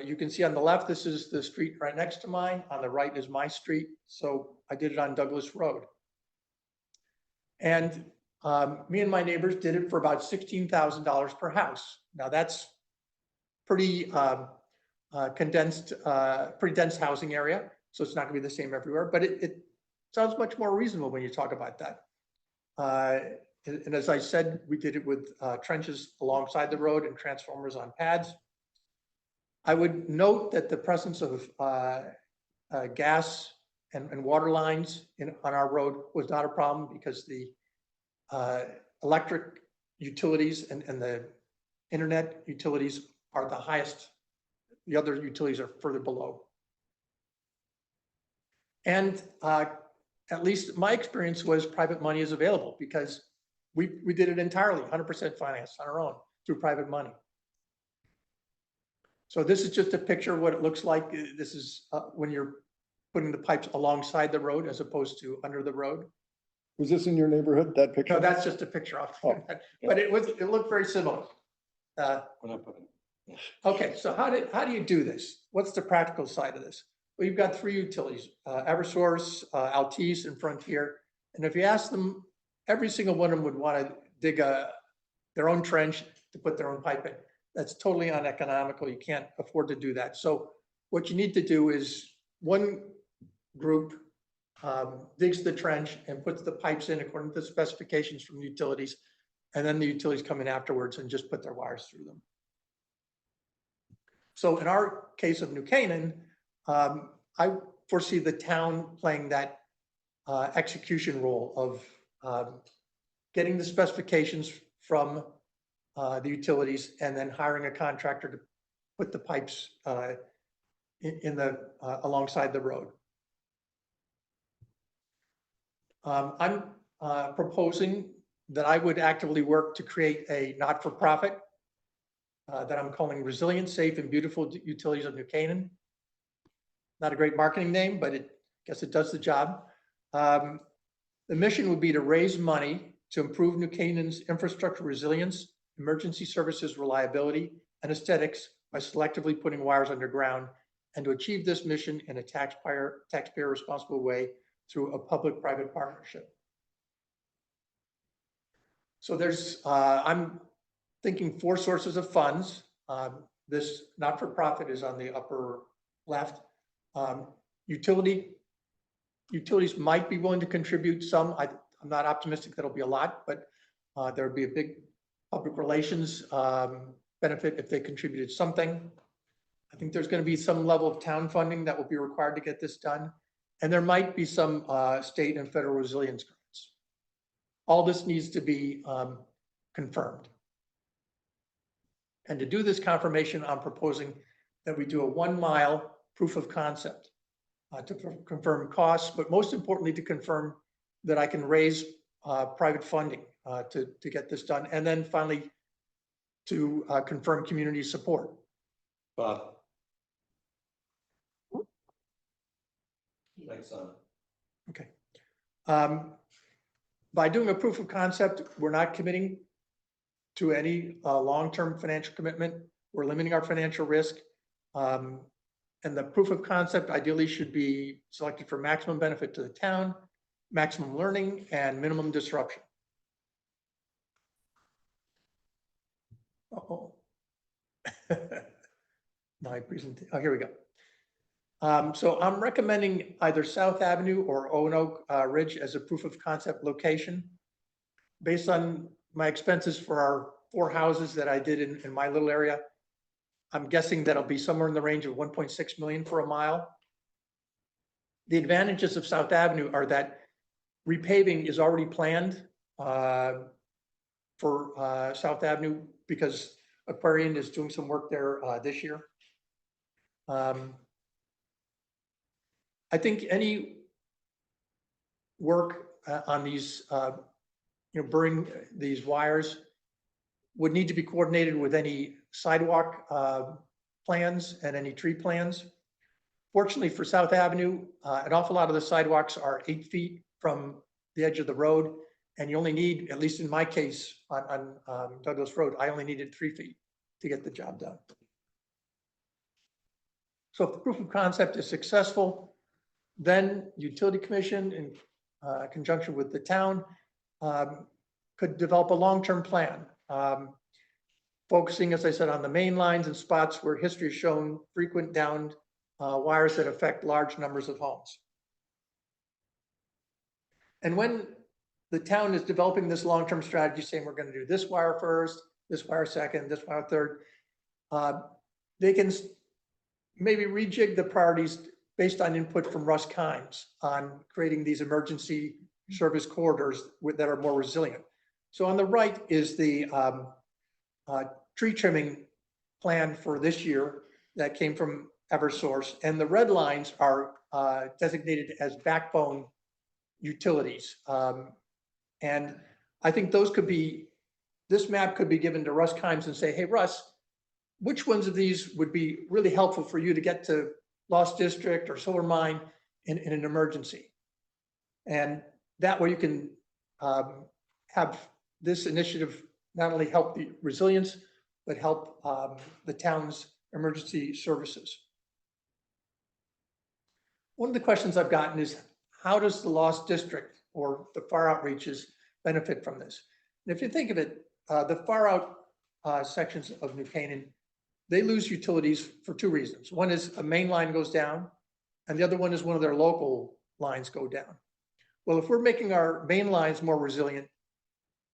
You can see on the left, this is the street right next to mine. On the right is my street. So I did it on Douglas Road. And me and my neighbors did it for about $16,000 per house. Now that's pretty condensed, pretty dense housing area. So it's not gonna be the same everywhere, but it sounds much more reasonable when you talk about that. And as I said, we did it with trenches alongside the road and transformers on pads. I would note that the presence of gas and water lines on our road was not a problem because the electric utilities and the internet utilities are the highest. The other utilities are further below. And at least my experience was private money is available because we did it entirely, 100% financed on our own through private money. So this is just a picture of what it looks like. This is when you're putting the pipes alongside the road as opposed to under the road.
was this in your neighborhood, that picture?
No, that's just a picture of
Oh,
it, but it looked very similar.
We're not putting-
Okay, so how do you do this? What's the practical side of this? Well, you've got 3 utilities, Eversource, Altice, and Frontier. And if you ask them, every single one of them would want to dig their own trench to put their own pipe in. That's totally uneconomical. You can't afford to do that. So what you need to do is one group digs the trench and puts the pipes in according to the specifications from the utilities. And then the utilities come in afterwards and just put their wires through them. So in our case of New Canaan, I foresee the town playing that execution role of getting the specifications from the utilities and then hiring a contractor to put the pipes in the alongside the road. I'm proposing that I would actively work to create a not-for-profit that I'm calling Resilient, Safe, and Beautiful Utilities of New Canaan. Not a great marketing name, but I guess it does the job. The mission would be to raise money to improve New Canaan's infrastructure resilience, emergency services reliability, and aesthetics by selectively putting wires underground, and to achieve this mission in a taxpayer responsible way through a public-private partnership. So there's, I'm thinking 4 sources of funds. This not-for-profit is on the upper left. Utilities might be willing to contribute some. I'm not optimistic that'll be a lot, but there would be a big public relations benefit if they contributed something. I think there's going to be some level of town funding that will be required to get this done. And there might be some state and federal resilience grants. All this needs to be confirmed. And to do this confirmation, I'm proposing that we do a 1-mile proof of concept to confirm costs, but most importantly, to confirm that I can raise private funding to get this done. And then finally, to confirm community support.
Bob. Thanks, son.
Okay. By doing a proof of concept, we're not committing to any long-term financial commitment. We're limiting our financial risk. And the proof of concept ideally should be selected for maximum benefit to the town, maximum learning, and minimum disruption. Uh-oh. My presentation. Oh, here we go. So I'm recommending either South Avenue or Oak Ridge as a proof of concept location. Based on my expenses for our 4 houses that I did in my little area, I'm guessing that'll be somewhere in the range of 1.6 million for a mile. The advantages of South Avenue are that repaving is already planned for South Avenue because Aquarian is doing some work there this year. I think any work on these, burying these wires would need to be coordinated with any sidewalk plans and any tree plans. Fortunately for South Avenue, an awful lot of the sidewalks are 8 feet from the edge of the road, and you only need, at least in my case on Douglas Road, I only needed 3 feet to get the job done. So if the proof of concept is successful, then Utility Commission in conjunction with the town could develop a long-term plan, focusing, as I said, on the main lines and spots where history has shown frequent downed wires that affect large numbers of homes. And when the town is developing this long-term strategy, saying we're going to do this wire first, this wire second, this wire third, they can maybe rejig the priorities based on input from Russ Kimes on creating these emergency service corridors that are more resilient. So on the right is the tree trimming plan for this year that came from Eversource, and the red lines are designated as backbone utilities. And I think those could be, this map could be given to Russ Kimes and say, hey, Russ, which ones of these would be really helpful for you to get to Lost District or Silver Mine in an emergency? And that way you can have this initiative not only help the resilience, but help the town's emergency services. One of the questions I've gotten is, how does the Lost District or the far outreaches benefit from this? And if you think of it, the far out sections of New Canaan, they lose utilities for 2 reasons. One is a main line goes down, and the other one is one of their local lines go down. Well, if we're making our main lines more resilient,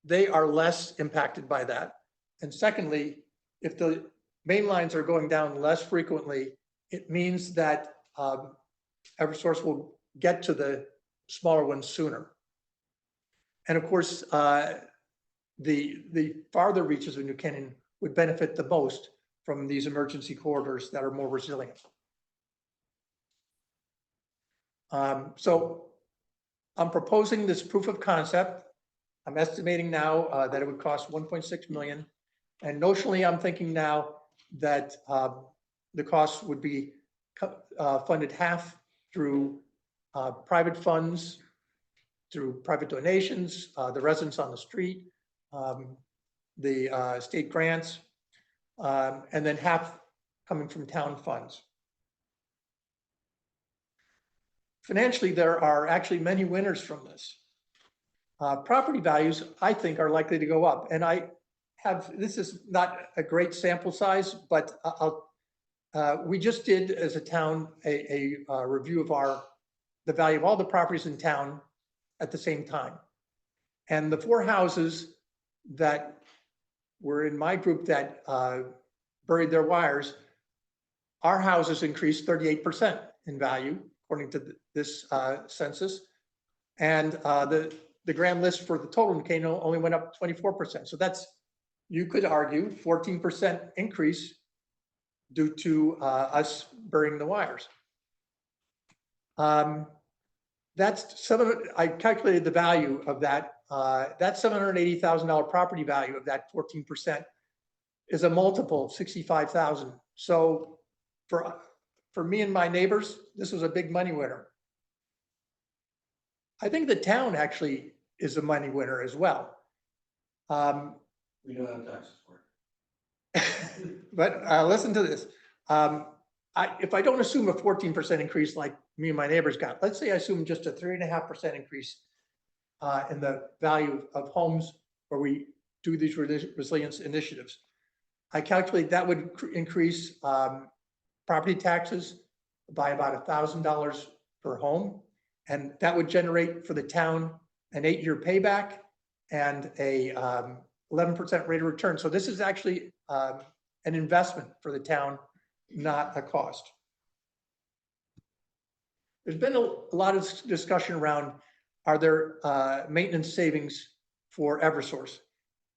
they are less impacted by that. And secondly, if the main lines are going down less frequently, it means that Eversource will get to the smaller ones sooner. And of course, the farther reaches of New Canaan would benefit the most from these emergency corridors that are more resilient. So I'm proposing this proof of concept. I'm estimating now that it would cost 1.6 million. And notionally, I'm thinking now that the costs would be funded half through private funds, through private donations, the residents on the street, the state grants, and then half coming from town funds. Financially, there are actually many winners from this. Property values, I think, are likely to go up. And this is not a great sample size, but we just did as a town a review of the value of all the properties in town at the same time. And the 4 houses that were in my group that buried their wires, our houses increased 38% in value, according to this census. And the grand list for the total in Kano only went up 24%. So that's, you could argue, 14% increase due to us burying the wires. That's I calculated the value of that. That $780,000 property value of that 14% is a multiple of 65,000. So for me and my neighbors, this was a big money winner. I think the town actually is a money winner as well.
We don't have taxes for it.
But listen to this. If I don't assume a 14% increase like me and my neighbors got, let's say I assume just a 3.5% increase in the value of homes where we do these resilience initiatives. I calculate that would increase property taxes by about $1,000 per home. And that would generate for the town an 8-year payback and a 11% rate of return. So this is actually an investment for the town, not a cost. There's been a lot of discussion around, are there maintenance savings for Eversource?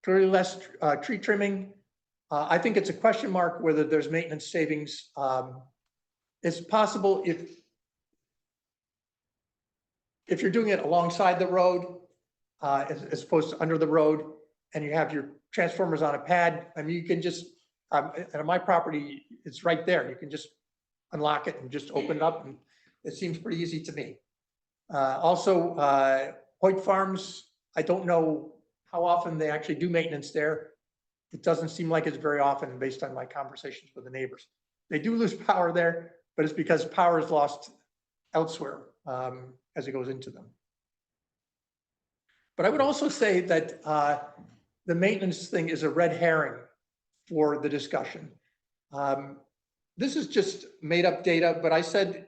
Clearly less tree trimming. I think it's a question mark whether there's maintenance savings. It's possible if you're doing it alongside the road, as opposed to under the road, and you have your transformers on a pad, I mean, you can just, and my property, it's right there. You can just unlock it and just open it up, and it seems pretty easy to me. Also, Hoyt Farms, I don't know how often they actually do maintenance there. It doesn't seem like it's very often based on my conversations with the neighbors. They do lose power there, but it's because power is lost elsewhere as it goes into them. But I would also say that the maintenance thing is a red herring for the discussion. This is just made up data, but I said,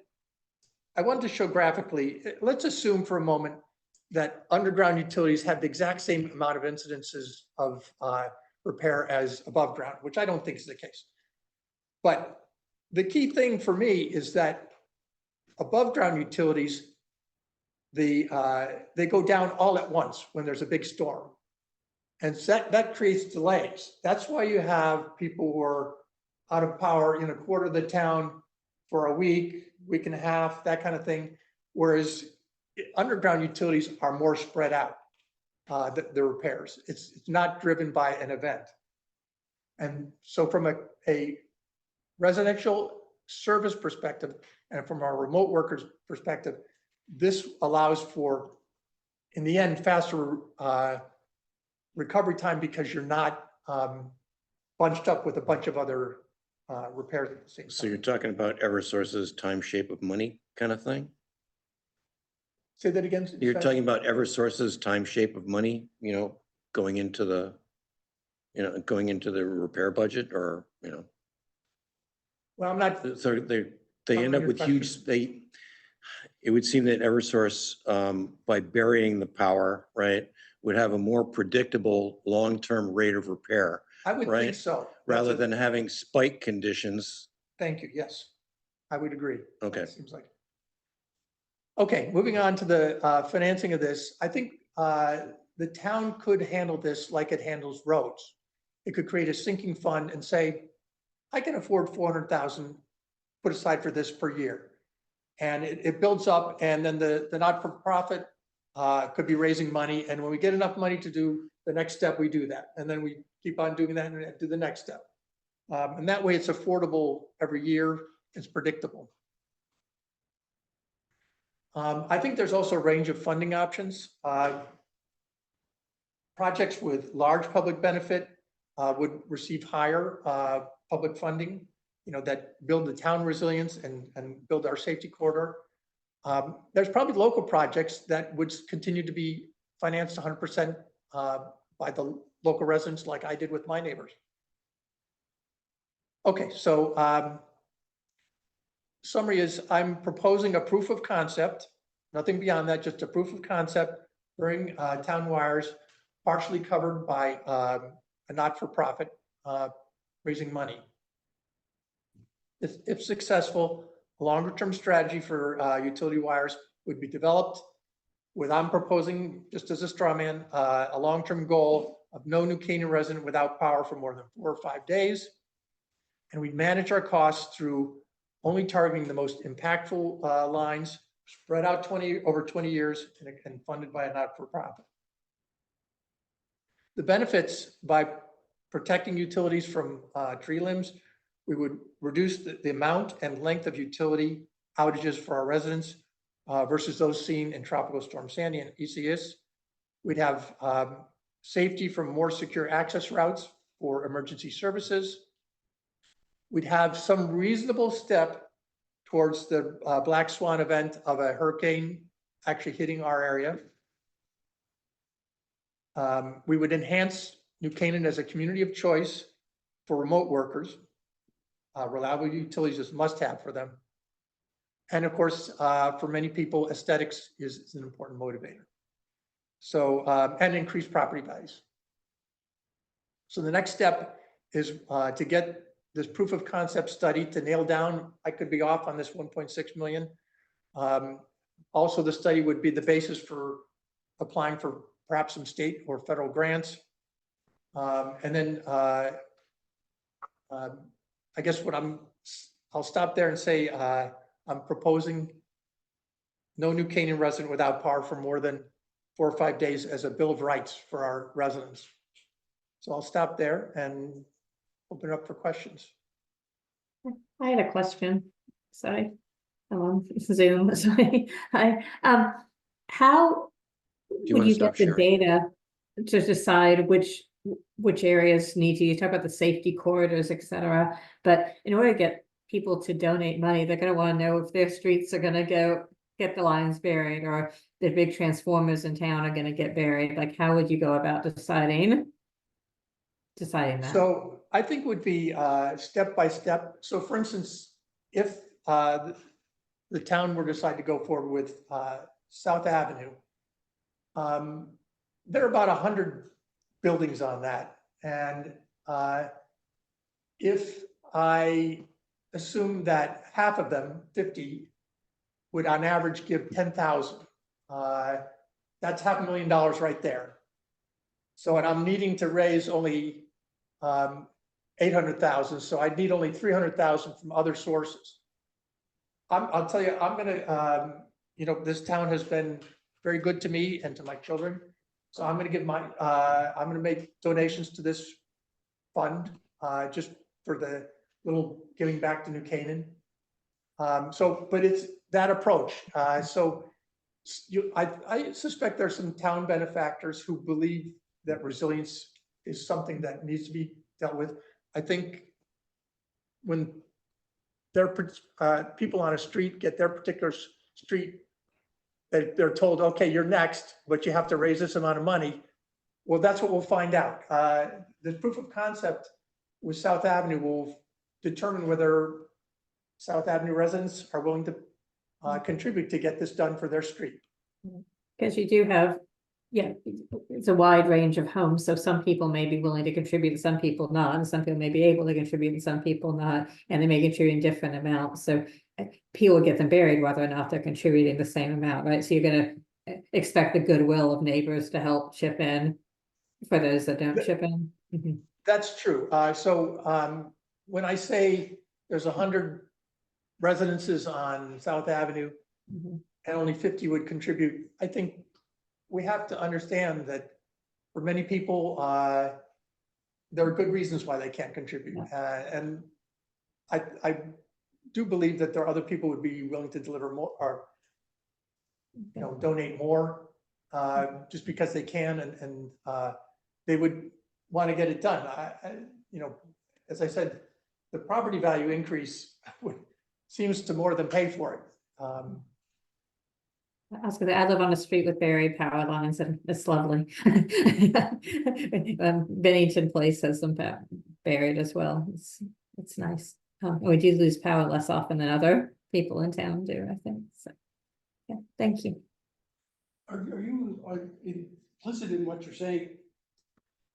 I wanted to show graphically, let's assume for a moment that underground utilities have the exact same amount of incidences of repair as above ground, which I don't think is the case. But the key thing for me is that above ground utilities, they go down all at once when there's a big storm. And that creates delays. That's why you have people who are out of power in a quarter of the town for a week, week and a half, that kind of thing. Whereas underground utilities are more spread out, the repairs. It's not driven by an event. And so from a residential service perspective and from our remote workers perspective, this allows for, in the end, faster recovery time because you're not bunched up with a bunch of other repairs at the same time.
So you're talking about Eversource's time, shape of money kind of thing?
Say that again.
You're talking about Eversource's time, shape of money, going into the repair budget, or,
Well, I'm not,
so they end up with huge, it would seem that Eversource, by burying the power, right, would have a more predictable long-term rate of repair,
I would think
right.
so.
rather than having spike conditions.
Thank you, yes, I would agree.
Okay.
It seems like. Okay, moving on to the financing of this, I think the town could handle this like it handles roads. It could create a sinking fund and say, I can afford 400,000 put aside for this per year. And it builds up, and then the not-for-profit could be raising money, and when we get enough money to do the next step, we do that. And then we keep on doing that and do the next step. And that way it's affordable every year, it's predictable. I think there's also a range of funding options. Projects with large public benefit would receive higher public funding, that build the town resilience and build our safety corridor. There's probably local projects that would continue to be financed 100% by the local residents, like I did with my neighbors. Okay, so summary is I'm proposing a proof of concept, nothing beyond that, just a proof of concept, bring town wires, partially covered by a not-for-profit raising money. If successful, a longer-term strategy for utility wires would be developed with, I'm proposing, just as a straw man, a long-term goal of no New Canaan resident without power for more than 4 or 5 days. And we manage our costs through only targeting the most impactful lines, spread out over 20 years and funded by a not-for-profit. The benefits by protecting utilities from tree limbs, we would reduce the amount and length of utility outages for our residents versus those seen in Tropical Storm Sandy and Isaias. We'd have safety from more secure access routes for emergency services. We'd have some reasonable step towards the black swan event of a hurricane actually hitting our area. We would enhance New Canaan as a community of choice for remote workers. Reliable utilities is must-have for them. And of course, for many people, aesthetics is an important motivator. So, and increased property values. So the next step is to get this proof of concept study to nail down. I could be off on this 1.6 million. Also, the study would be the basis for applying for perhaps some state or federal grants. And then I guess I'll stop there and say I'm proposing no New Canaan resident without power for more than 4 or 5 days as a Bill of Rights for our residents. So I'll stop there and open it up for questions.
I had a question. Sorry. Zoom, sorry. Hi. How
you
would
wanna
you
stop
get the
sharing?
data to decide which areas need to, you talk about the safety corridors, et cetera, but in order to get people to donate money, they're gonna wanna know if their streets are gonna go get the lines buried, or the big transformers in town are gonna get buried. Like, how would you go about deciding that?
So I think would be step by step. So for instance, if the town were to decide to go forward with South Avenue, there are about 100 buildings on that. And if I assume that half of them, 50, would on average give 10,000, that's $500,000 right there. So, and I'm needing to raise only 800,000, so I'd need only 300,000 from other sources. I'll tell you, I'm gonna, this town has been very good to me and to my children. So I'm gonna give I'm gonna make donations to this fund, just for the little giving back to New Canaan. But it's that approach. I suspect there's some town benefactors who believe that resilience is something that needs to be dealt with. I think when people on a street get their particular street, they're told, okay, you're next, but you have to raise this amount of money. Well, that's what we'll find out. The proof of concept with South Avenue will determine whether South Avenue residents are willing to contribute to get this done for their street.
Because you do have yeah, it's a wide range of homes, so some people may be willing to contribute, some people not, and some people may be able to contribute, and some people not, and they may contribute in different amounts, so people get them buried whether or not they're contributing the same amount, right? So you're gonna expect the goodwill of neighbors to help chip in for those that don't chip in. Mhm.
That's true. When I say there's 100 residences on South Avenue
Mhm.
and only 50 would contribute, I think we have to understand that for many people, there are good reasons why they can't contribute. And I do believe that there are other people who would be willing to deliver more or, donate more, just because they can and they would want to get it done. As I said, the property value increase seems to more than pay for it.
I was gonna, I live on a street with buried power lines and it's lovely. Bennington Place has them buried as well. It's nice. We do lose power less often than other people in town do, I think. So, yeah, thank you.
Are you implicit in what you're saying?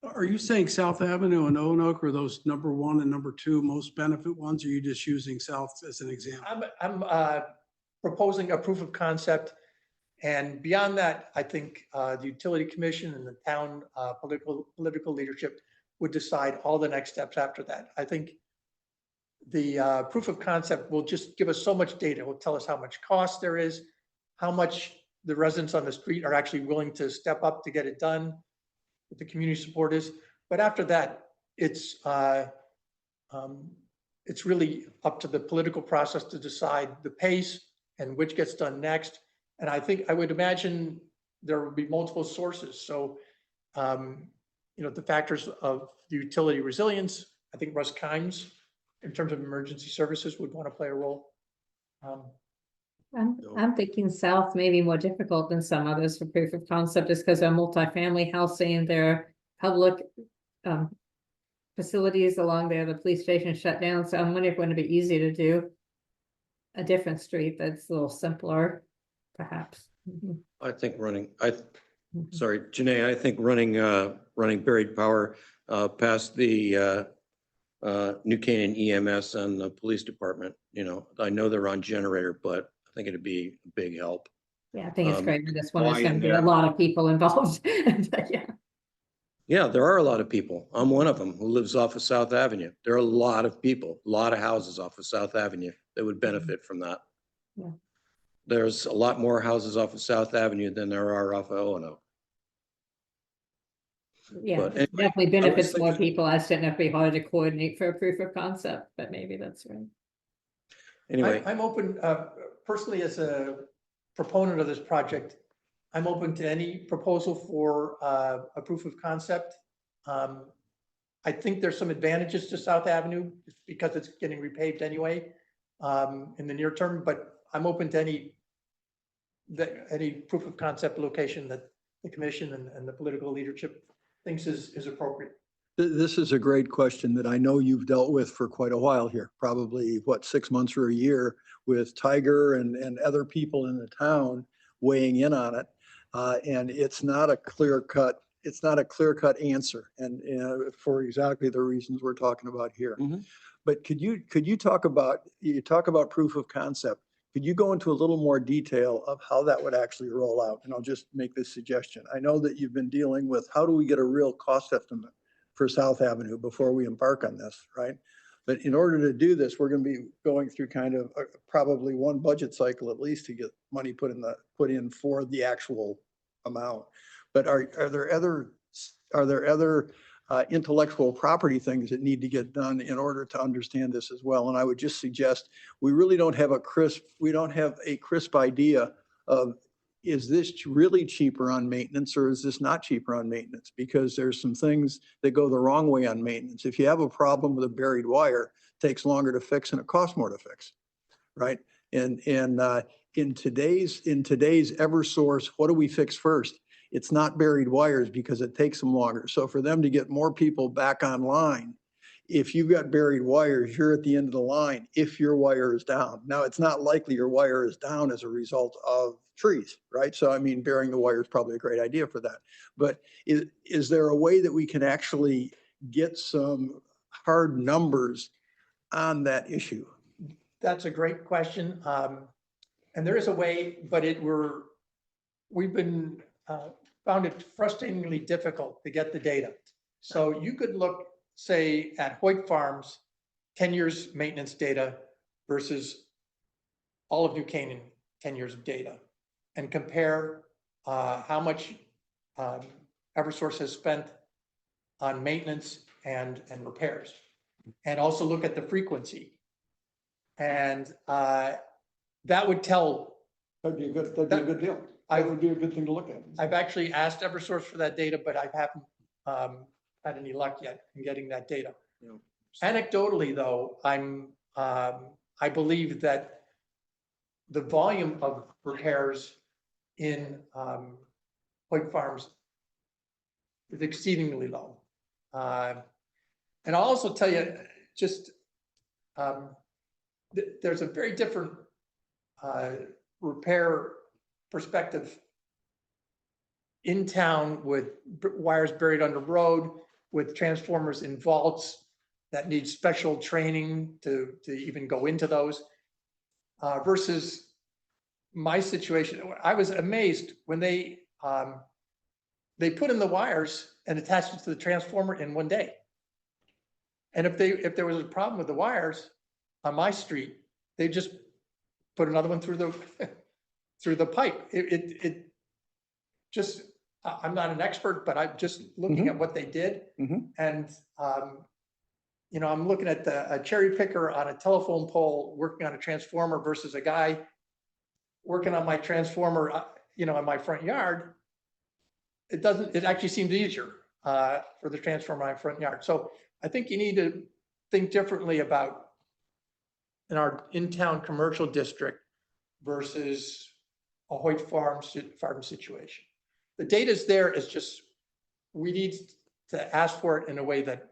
Are you saying South Avenue and Onoke are those number 1 and number 2 most benefit ones? Or are you just using South as an example?
I'm proposing a proof of concept. And beyond that, I think the utility commission and the town political leadership would decide all the next steps after that. I think the proof of concept will just give us so much data. It will tell us how much cost there is, how much the residents on the street are actually willing to step up to get it done, what the community support is. But after that, it's really up to the political process to decide the pace and which gets done next. And I would imagine there would be multiple sources. So, the factors of the utility resilience, I think Russ Kimes, in terms of emergency services, would want to play a role.
I'm thinking South may be more difficult than some others for proof of concept, just because they're multifamily housing, their public facilities along there, the police station shut down. So I'm wondering if it wouldn't be easy to do a different street that's a little simpler, perhaps. Mhm.
I think
Mhm.
sorry, Janae, I think running buried power past the New Canaan EMS and the police department, I know they're on generator, but I think it'd be a big help.
Yeah, I think it's great. This one
why
is going
in
to be a
there?
lot of people involved. Yeah.
Yeah, there are a lot of people. I'm one of them who lives off of South Avenue. There are a lot of people, a lot of houses off of South Avenue that would benefit from that.
Yeah.
There's a lot more houses off of South Avenue than there are off of Oano.
Yeah,
But
it
anyway,
definitely
I was
benefits more
thinking-
people. I just didn't know if it'd be hard to coordinate for a proof of concept, but maybe that's right.
Anyway,
I'm open, personally, as a proponent of this project, I'm open to any proposal for a proof of concept. I think there's some advantages to South Avenue because it's getting repaved anyway in the near term, but I'm open to any proof of concept location that the commission and the political leadership thinks is appropriate.
This is a great question that I know you've dealt with for quite a while here, probably 6 months or a year, with Tiger and other people in the town weighing in on it. And it's not a clear cut answer, and for exactly the reasons we're talking about here.
Mhm.
But could you talk about proof of concept? Could you go into a little more detail of how that would actually roll out? And I'll just make this suggestion. I know that you've been dealing with how do we get a real cost estimate for South Avenue before we embark on this, right? But in order to do this, we're going to be going through kind of probably one budget cycle at least to get money put in for the actual amount. But are there other intellectual property things that need to get done in order to understand this as well? And I would just suggest we really don't have a crisp idea of, is this really cheaper on maintenance or is this not cheaper on maintenance? Because there's some things that go the wrong way on maintenance. If you have a problem with a buried wire, it takes longer to fix and it costs more to fix, right? And in today's Eversource, what do we fix first? It's not buried wires because it takes them longer. So for them to get more people back online if you've got buried wires, you're at the end of the line if your wire is down. Now, it's not likely your wire is down as a result of trees, right? So I mean, burying the wire is probably a great idea for that. But is there a way that we can actually get some hard numbers on that issue?
That's a great question. And there is a way, but we've been, found it frustratingly difficult to get the data. So you could look, say, at Hoyt Farms, 10 years maintenance data versus all of New Canaan, 10 years of data, and compare how much Eversource has spent on maintenance and repairs, and also look at the frequency. And that would tell.
That'd be a good deal. That would be a good thing to look at.
I've actually asked Eversource for that data, but I haven't had any luck yet in getting that data.
Yeah.
Anecdotally, though, I believe that the volume of repairs in Hoyt Farms is exceedingly low. And I'll also tell you, just there's a very different repair perspective in town with wires buried under road, with transformers in vaults that need special training to even go into those, versus my situation. I was amazed when they put in the wires and attached it to the transformer in one day. And if there was a problem with the wires on my street, they just put another one through the pipe. It just, I'm not an expert, but I'm just looking at what they did. And, you know, I'm looking at a cherry picker on a telephone pole working on a transformer versus a guy working on my transformer, you know, in my front yard. It actually seems easier for the transformer in my front yard. So I think you need to think differently about in our in-town commercial district versus a Hoyt farm situation. The data's there, it's just, we need to ask for it in a way that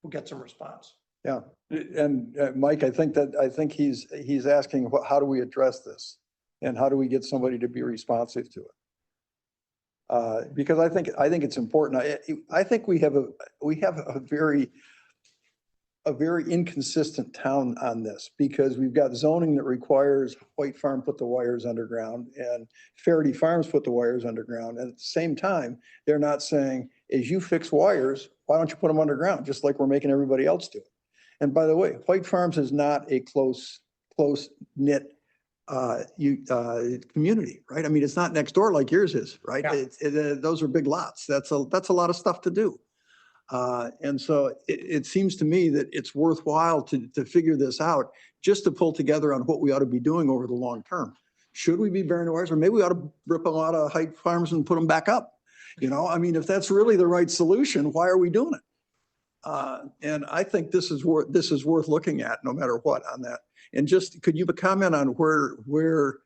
will get some response.
Yeah, and Mike, I think he's asking, how do we address this? And how do we get somebody to be responsive to it? Because I think it's important. I think we have a very inconsistent town on this, because we've got zoning that requires Hoyt Farm put the wires underground and Faraday Farms put the wires underground. And at the same time, they're not saying, as you fix wires, why don't you put them underground? Just like we're making everybody else do it. And by the way, Hoyt Farms is not a close knit community, right? I mean, it's not next door like yours is, right?
Yeah.
Those are big lots. That's a lot of stuff to do. And so it seems to me that it's worthwhile to figure this out, just to pull together on what we ought to be doing over the long term. Should we be burying the wires, or maybe we ought to rip them out of Hoyt Farms and put them back up? You know, I mean, if that's really the right solution, why are we doing it? And I think this is worth looking at, no matter what, on that. And just, could you comment on where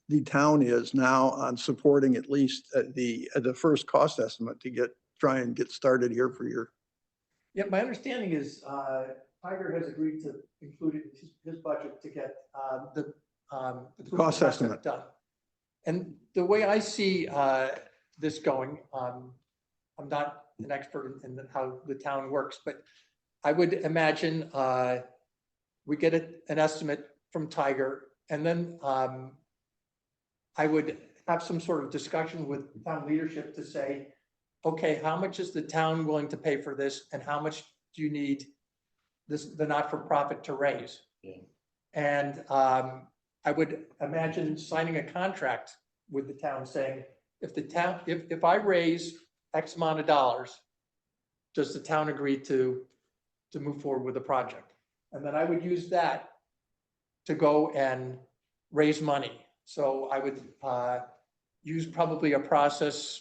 the town is now on supporting at least the first cost estimate to try and get started here for your.
Yeah, my understanding is Tiger has agreed to include it in his budget to get the
cost estimate
done. And the way I see this going, I'm not an expert in how the town works, but I would imagine we get an estimate from Tiger, and then I would have some sort of discussion with town leadership to say, okay, how much is the town willing to pay for this, and how much do you need the not-for-profit to raise?
Yeah.
And I would imagine signing a contract with the town saying, if I raise X amount of dollars, does the town agree to move forward with the project? And then I would use that to go and raise money. So I would use probably a process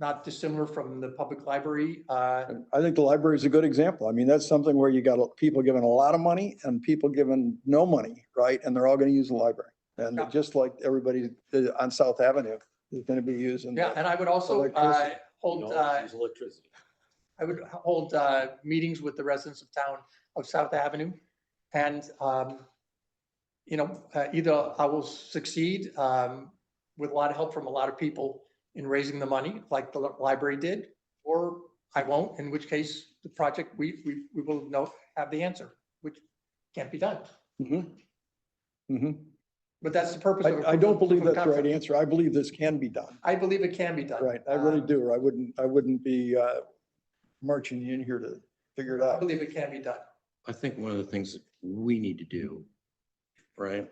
not dissimilar from the public library.
I think the library is a good example. I mean, that's something where you got people giving a lot of money and people giving no money, right? And they're all going to use the library. And just like everybody on South Avenue is going to be using.
Yeah, and I would also hold.
electricity.
I would hold meetings with the residents of town of South Avenue. And, either I will succeed with a lot of help from a lot of people in raising the money like the library did, or I won't, in which case the project, we will have the answer, which can't be done.
Mhm. Mhm.
But that's the purpose of. a
I don't
proof of
believe that's the right
concept.
answer. I believe this can be done.
I believe it can be done.
Right, I really do. I wouldn't be marching in here to figure it
I
out.
believe it can be done.
I think one of the things that we need to do, right,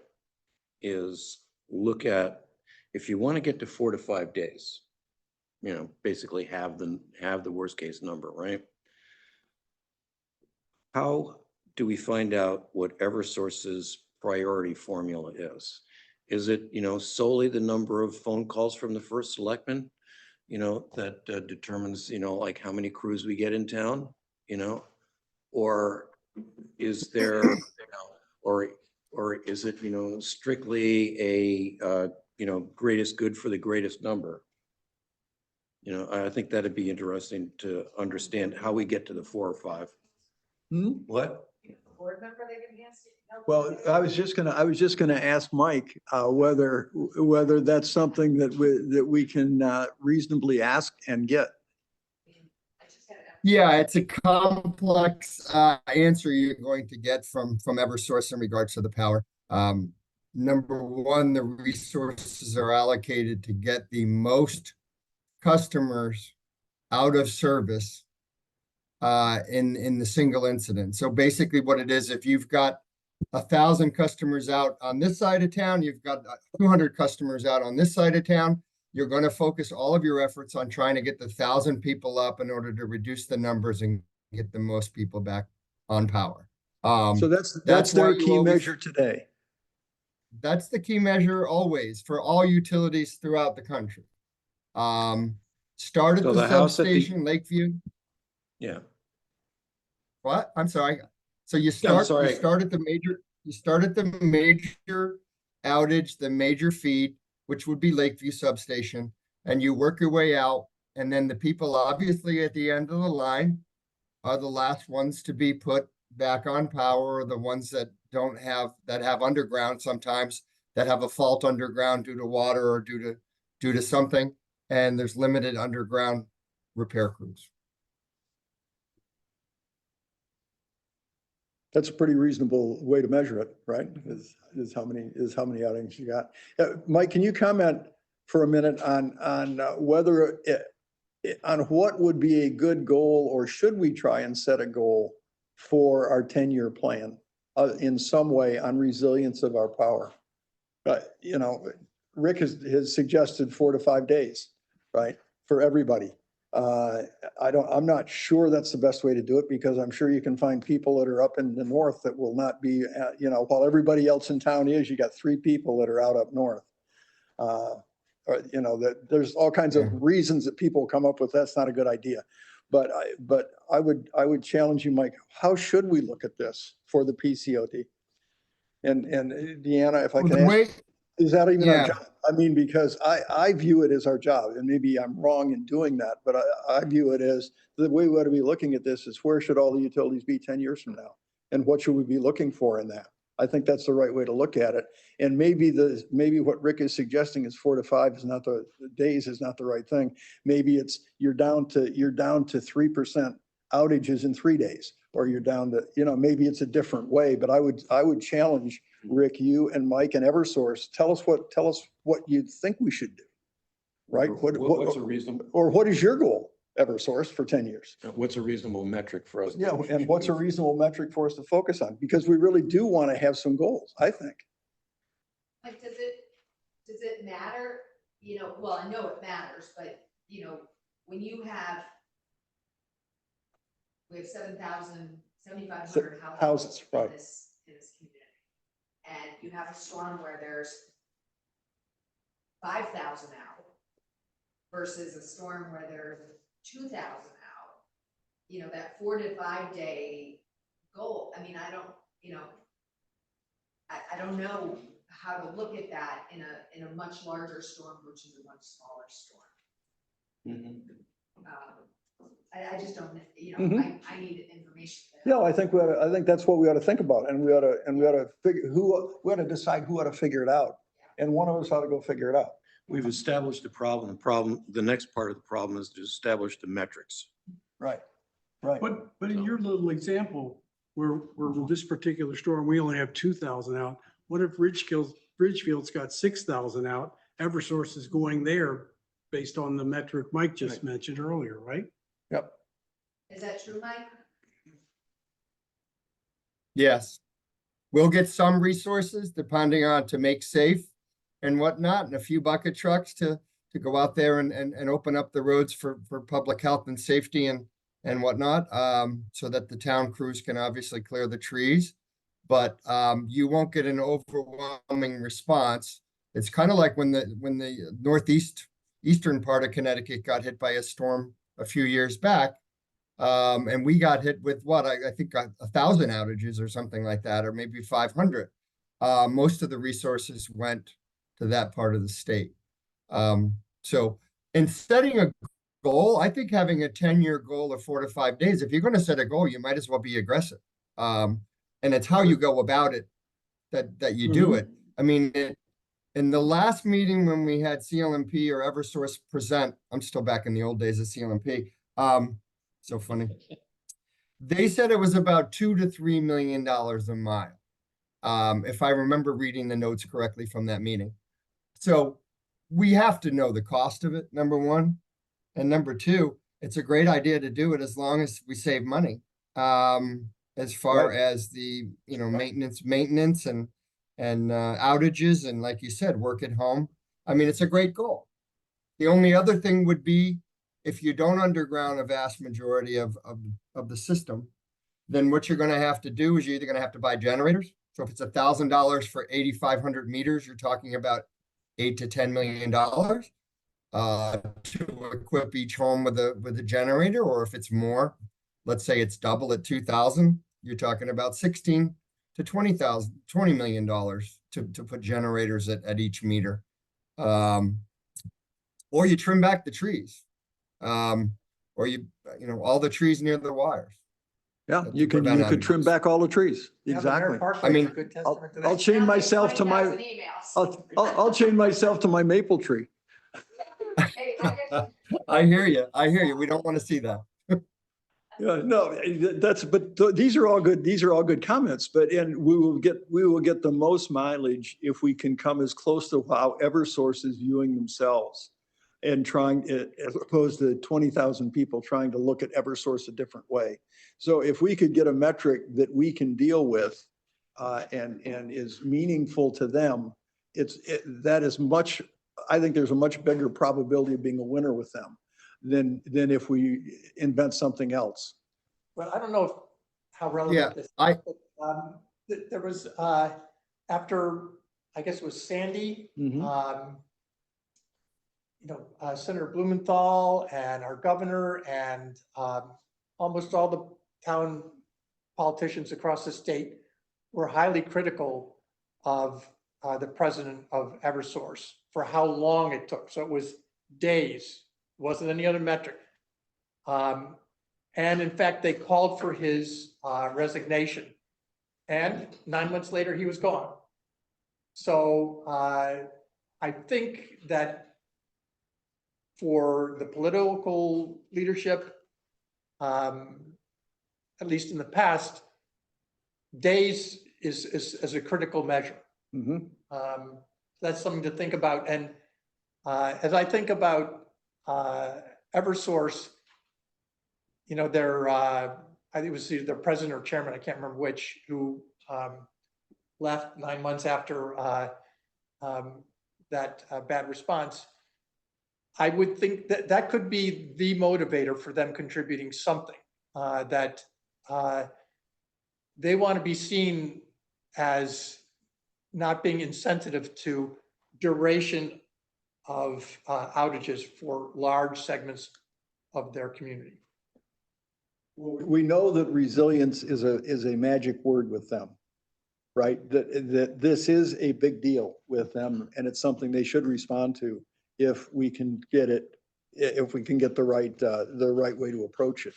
is look at, if you want to get to 4 to 5 days, basically have the worst case number, right? How do we find out what Eversource's priority formula is? Is it, solely the number of phone calls from the first selectman, that determines, like how many crews we get in town, or is there, or is it, strictly a, greatest good for the greatest number? I think that'd be interesting to understand how we get to the 4 or 5. What?
Board member they can answer.
Well, I was just gonna ask Mike whether that's something that we can reasonably ask and get.
Yeah, it's a complex answer you're going to get from Eversource in regards to the power. Number one, the resources are allocated to get the most customers out of service in the single incident. So basically what it is, if you've got 1,000 customers out on this side of town, you've got 200 customers out on this side of town, you're going to focus all of your efforts on trying to get the 1,000 people up in order to reduce the numbers and get the most people back on power.
So that's
why
their
you
key
always-
measure today.
That's the key measure always for all utilities throughout the country. Start at
So
the
the house at the-
substation, Lakeview.
Yeah.
What? I'm sorry. So you
sorry.
start at the major outage, the major feed, which would be Lakeview substation, and you work your way out. And then the people obviously at the end of the line are the last ones to be put back on power, or the ones that have underground sometimes, that have a fault underground due to water or due to something. And there's limited underground repair crews.
That's a pretty reasonable way to measure it, right? Is how many outings you got. Mike, can you comment for a minute on whether on what would be a good goal, or should we try and set a goal for our 10-year plan in some way on resilience of our power? But, Rick has suggested 4 to 5 days, right, for everybody. I'm not sure that's the best way to do it, because I'm sure you can find people that are up in the north that will not be, while everybody else in town is, you got 3 people that are out up north. That there's all kinds of reasons that people come up with. That's not a good idea. But I would challenge you, Mike, how should we look at this for the PCOT? And Deanna, if I can ask, is that even our job? I mean, because I view it as our job, and maybe I'm wrong in doing that, but I view it as the way we ought to be looking at this is, where should all the utilities be 10 years from now? And what should we be looking for in that? I think that's the right way to look at it. And maybe what Rick is suggesting is 4 to 5 is not the days is not the right thing. Maybe it's you're down to 3% outages in 3 days, or you're down to, maybe it's a different way. But I would challenge Rick, you and Mike and Eversource, tell us what you think we should do, right?
What's a reasonable,
Or what is your goal, Eversource, for 10 years?
what's a reasonable metric for us?
Yeah, and what's a reasonable metric for us to focus on? Because we really do want to have some goals, I think.
Like, does it matter? Well, I know it matters, but when you have, we have 7,500
houses, right.
in this community. And you have a storm where there's 5,000 out versus a storm where there's 2,000 out. That 4 to 5 day goal. I mean, I don't know how to look at that in a much larger storm, which is a much smaller storm. I just don't, you know,
Mhm.
I need information.
Yeah, I think I think that's what we ought to think about, and we ought to figure, we ought to decide who ought to figure it out. And one of us ought to go figure it out.
We've established the problem, the next part of the problem is to establish the metrics.
Right, right.
But in your little example, where with this particular storm, we only have 2,000 out. What if Ridgefield's got 6,000 out? Eversource is going there based on the metric Mike just mentioned earlier, right?
Yep.
Is that true, Mike?
Yes. We'll get some resources depending on to make safe and whatnot, and a few bucket trucks to go out there and open up the roads for public health and safety and whatnot, so that the town crews can obviously clear the trees. But you won't get an overwhelming response. It's kind of like when the eastern part of Connecticut got hit by a storm a few years back. And we got hit with what, I think 1,000 outages or something like that, or maybe 500. Most of the resources went to that part of the state. So in setting a goal, I think having a 10-year goal of 4 to 5 days, if you're going to set a goal, you might as well be aggressive. And it's how you go about it that you do it. I mean, in the last meeting when we had CLMP or Eversource present, I'm still back in the old days of CLMP. So funny. They said it was about $2 to $3 million a mile. If I remember reading the notes correctly from that meeting. So we have to know the cost of it, number one. And number two, it's a great idea to do it as long as we save money. As far as the, maintenance and outages, and like you said, work at home. I mean, it's a great goal. The only other thing would be if you don't underground a vast majority of the system, then what you're gonna have to do is you're either gonna have to buy generators. So if it's $1,000 for 8,500 meters, you're talking about $8 to $10 million to equip each home with a generator. Or if it's more, let's say it's double at 2,000, you're talking about 16 to $20 million to put generators at each meter. Or you trim back the trees. Or all the trees near the wires.
Yeah,
to
you could
prevent
trim
outages.
back all the trees.
Yeah, the
Exactly.
Merritt Parkway's
I mean,
a good testament to that.
I'll chain myself to my,
20,000 emails.
I'll chain myself to my maple tree.
Hey,
I hear you. We don't want to see that.
Yeah, no, these are all good comments, but we will get the most mileage if we can come as close to how Eversource is viewing themselves and trying, as opposed to 20,000 people trying to look at Eversource a different way. So if we could get a metric that we can deal with and is meaningful to them, I think there's a much bigger probability of being a winner with them than if we invent something else.
Well, I don't know how relevant this is. But, there was, after, I guess it was Sandy, Senator Blumenthal and our governor and almost all the town politicians across the state were highly critical of the president of Eversource for how long it took. So it was days, wasn't any other metric. And in fact, they called for his resignation. And 9 months later, he was gone. So I think that for the political leadership, at least in the past, days is a critical measure. That's something to think about. And as I think about Eversource, I think it was either the president or chairman, I can't remember which, who left 9 months after that bad response. I would think that could be the motivator for them contributing something, that they want to be seen as not being insensitive to duration of outages for large segments of their community.
We know that resilience is a magic word with them, right? That this is a big deal with them, and it's something they should respond to if we can get it if we can get the right way to approach it.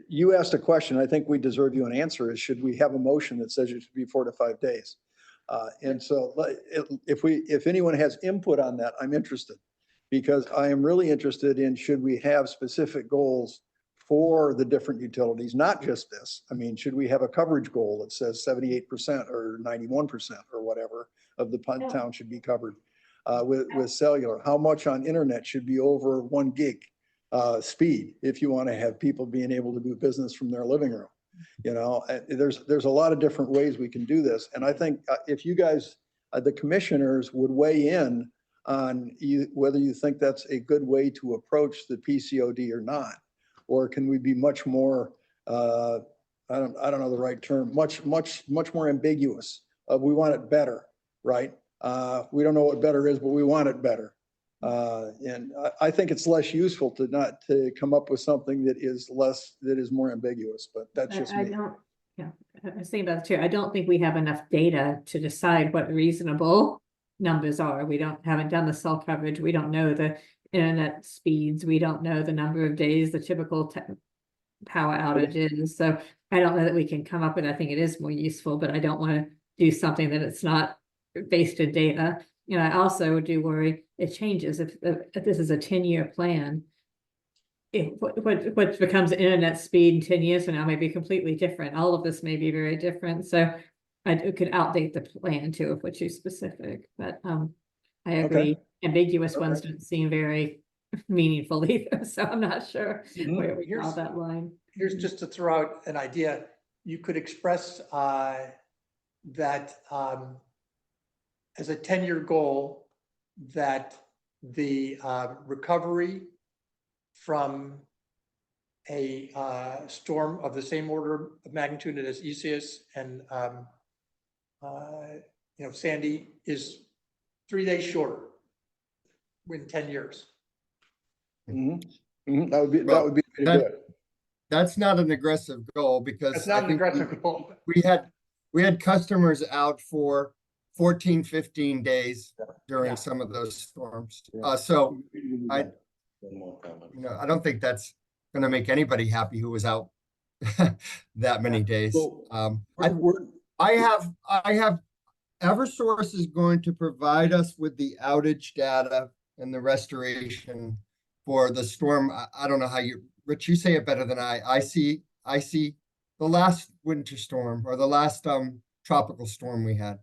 You asked a question, I think we deserve you an answer, is should we have a motion that says it should be 4 to 5 days? And so if anyone has input on that, I'm interested. Because I am really interested in, should we have specific goals for the different utilities, not just this? I mean, should we have a coverage goal that says 78% or 91% or whatever of the town should be covered with cellular? How much on internet should be over 1 gig speed if you want to have people being able to do business from their living room? You know, there's a lot of different ways we can do this. And I think if you guys, the commissioners would weigh in on whether you think that's a good way to approach the PCOD or not, or can we be much more, I don't know the right term, much more ambiguous. We want it better, right? We don't know what better is, but we want it better. And I think it's less useful to come up with something that is more ambiguous, but that's just me.
Yeah, I was thinking about it too. I don't think we have enough data to decide what reasonable numbers are. We haven't done the cell coverage. We don't know the internet speeds. We don't know the number of days the typical power outage is. So I don't know that we can come up with, I think it is more useful, but I don't want to do something that it's not based in data. You know, I also do worry it changes if this is a 10-year plan. What becomes internet speed in 10 years from now may be completely different. All of this may be very different. So it could outdate the plan too if we're too specific. But I agree. Ambiguous ones don't seem very meaningful either. So I'm not sure where we draw that line.
Here's just to throw out an idea. You could express that as a 10-year goal, that the recovery from a storm of the same order of magnitude as Isaias and Sandy is 3 days shorter in 10 years.
Mm-hmm. That would be the way to do it.
That's not an aggressive goal because
It's not an aggressive goal.
we had customers out for 14, 15 days during some of those storms. So I don't think that's going to make anybody happy who was out that many days. I have Eversource is going to provide us with the outage data and the restoration for the storm. I don't know how Rich, you say it better than I see the last winter storm or the last tropical storm we had.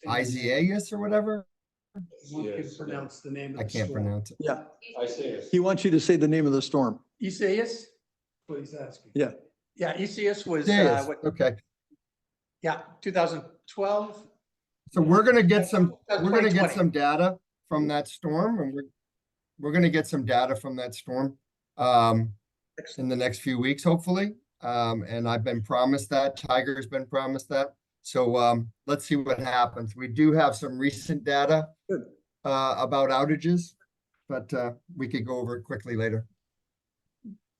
Isaias or whatever.
One can pronounce the name of
I
the
can't
storm.
pronounce it.
Yeah.
Isaias.
He wants you to say the name of the storm.
Isaias?
What he's asking.
Yeah.
Yeah, Isaias was,
Isaias, okay.
2012.
So we're gonna get some
2020.
data from that storm, and we're gonna get some data from that storm in the next few weeks, hopefully. And I've been promised that. Tiger's been promised that. So let's see what happens. We do have some recent data about outages, but we could go over it quickly later.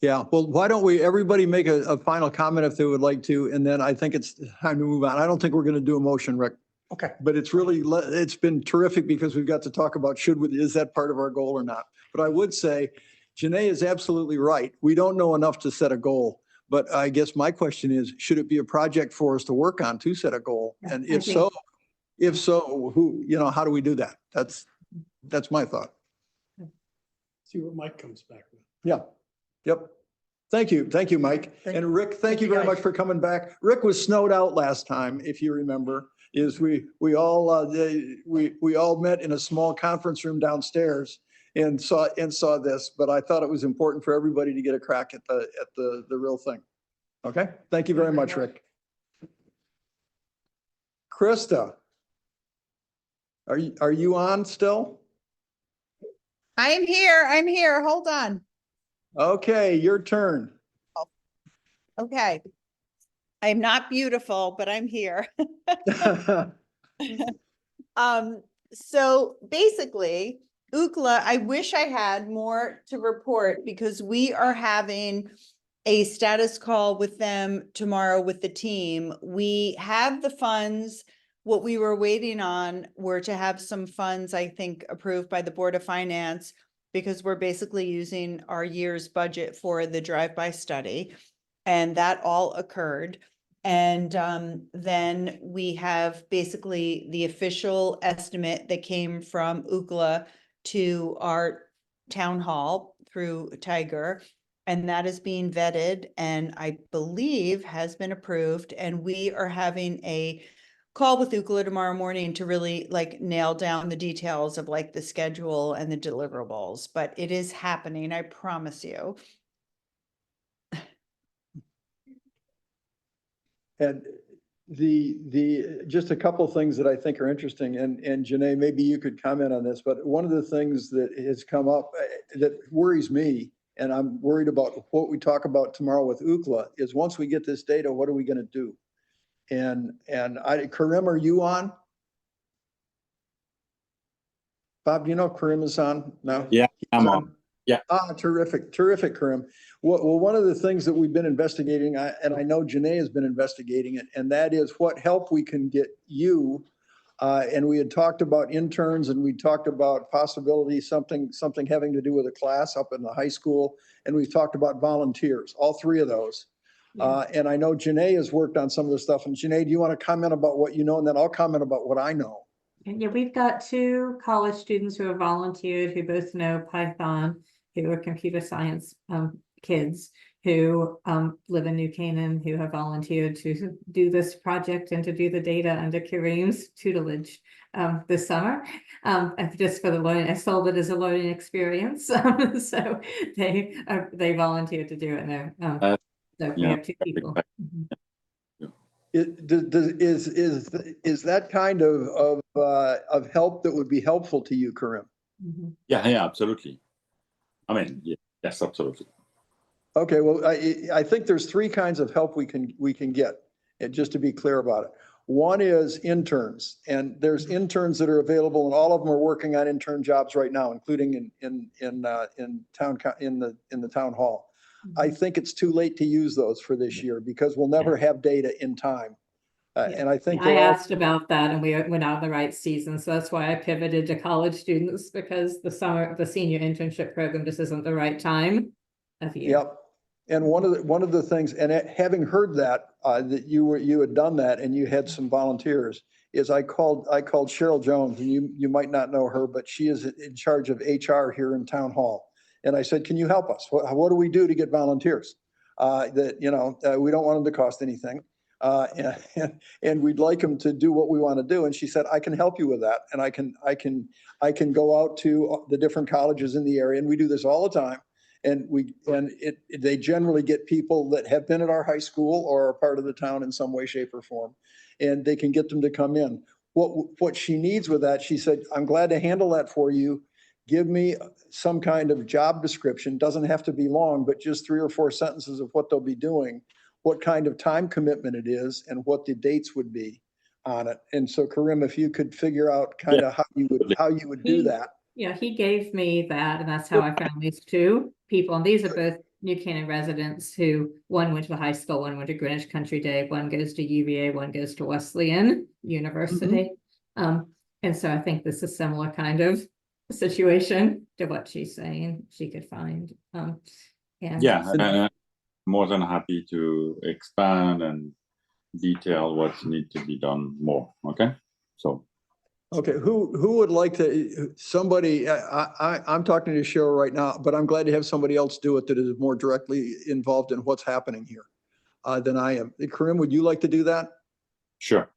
Yeah, well, why don't everybody make a final comment if they would like to, and then I think it's time to move on. I don't think we're going to do a motion, Rick.
Okay.
But it's been terrific because we've got to talk about is that part of our goal or not? But I would say Janae is absolutely right. We don't know enough to set a goal. But I guess my question is, should it be a project for us to work on to set a goal? And if so, how do we do that? That's my thought.
See what Mike comes back with.
Yeah. Yep. Thank you. Thank you, Mike. And Rick, thank you very much for coming back. Rick was snowed out last time, if you remember, we all met in a small conference room downstairs and saw this, but I thought it was important for everybody to get a crack at the real thing. Okay. Thank you very much, Rick. Krista, are you on still?
I'm here. Hold on.
Okay, your turn.
Okay. I'm not beautiful, but I'm here. So basically, Ookla, I wish I had more to report because we are having a status call with them tomorrow with the team. We have the funds what we were waiting on were to have some funds, I think, approved by the Board of Finance, because we're basically using our year's budget for the drive-by study. And that all occurred. And then we have basically the official estimate that came from UCLA to our town hall through Tiger. And that is being vetted and I believe has been approved. And we are having a call with UCLA tomorrow morning to really like nail down the details of like the schedule and the deliverables. But it is happening, I promise you.
And just a couple of things that I think are interesting, and Janae, maybe you could comment on this, but one of the things that has come up that worries me, and I'm worried about what we talk about tomorrow with UCLA, is once we get this data, what are we going to do? And Karim, are you on? Bob, do you know if Karim is on now?
Yeah, I'm on. Yeah.
Terrific, Karim. Well, one of the things that we've been investigating, and I know Janae has been investigating it, and that is what help we can get you. And we had talked about interns and we talked about possibility, something having to do with a class up in the high school. And we've talked about volunteers, all three of those. And I know Janae has worked on some of the stuff. And Janae, do you want to comment about what you know? And then I'll comment about what I know.
And yeah, we've got 2 college students who have volunteered, who both know Python, who are computer science kids who live in New Canaan, who have volunteered to do this project and to do the data under Kareem's tutelage this summer. Just for the learning, I sold it as a learning experience. So they volunteered to do it now. So we have 2 people.
Is that kind of help that would be helpful to you, Karim?
Yeah, absolutely. I mean, yes, absolutely.
Okay, well, I think there's 3 kinds of help we can get, and just to be clear about it. One is interns, and there's interns that are available, and all of them are working on intern jobs right now, including in the town hall. I think it's too late to use those for this year because we'll never have data in time. And I think
I asked about that, and we're not in the right season, so that's why I pivoted to college students, because the senior internship program just isn't the right time of year.
Yep. And one of the things, and having heard that that you had done that and you had some volunteers, is I called Cheryl Jones, and you might not know her, but she is in charge of HR here in town hall. And I said, can you help us? What do we do to get volunteers? We don't want them to cost anything. And we'd like them to do what we want to do. And she said, I can help you with that. And I can go out to the different colleges in the area. And we do this all the time. And they generally get people that have been at our high school or are part of the town in some way, shape, or form. And they can get them to come in. What she needs with that, she said, I'm glad to handle that for you. Give me some kind of job description. Doesn't have to be long, but just 3 or 4 sentences of what they'll be doing, what kind of time commitment it is, and what the dates would be on it. And so, Karim, if you could figure out kind of how you would do that.
Yeah, he gave me that, and that's how I found these 2 people. And these are both New Canaan residents who, one went to high school, one went to Greenwich Country Day, one goes to UVA, one goes to Wesleyan University. And so I think this is similar kind of situation to what she's saying she could find.
I'm more than happy to expand and detail what needs to be done more. Okay, so.
Okay, who would like to, somebody, I'm talking to Cheryl right now, but I'm glad to have somebody else do it that is more directly involved in what's happening here than I am. Karim, would you like to do that?
Sure.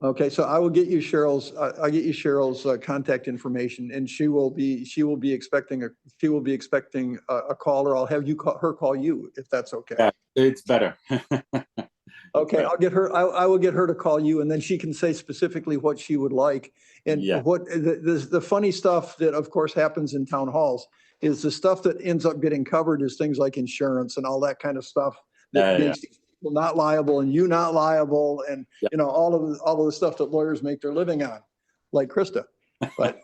Okay, so I'll get you Cheryl's contact information, and she will be expecting a call, or I'll have her call you if that's okay.
Yeah, it's better.
Okay, I will get her to call you, and then she can say specifically what she would like. And what the funny stuff that of course happens in town halls is the stuff that ends up getting covered is things like insurance and all that kind of stuff that makes people not liable and you not liable, and all of the stuff that lawyers make their living on, like Krista. But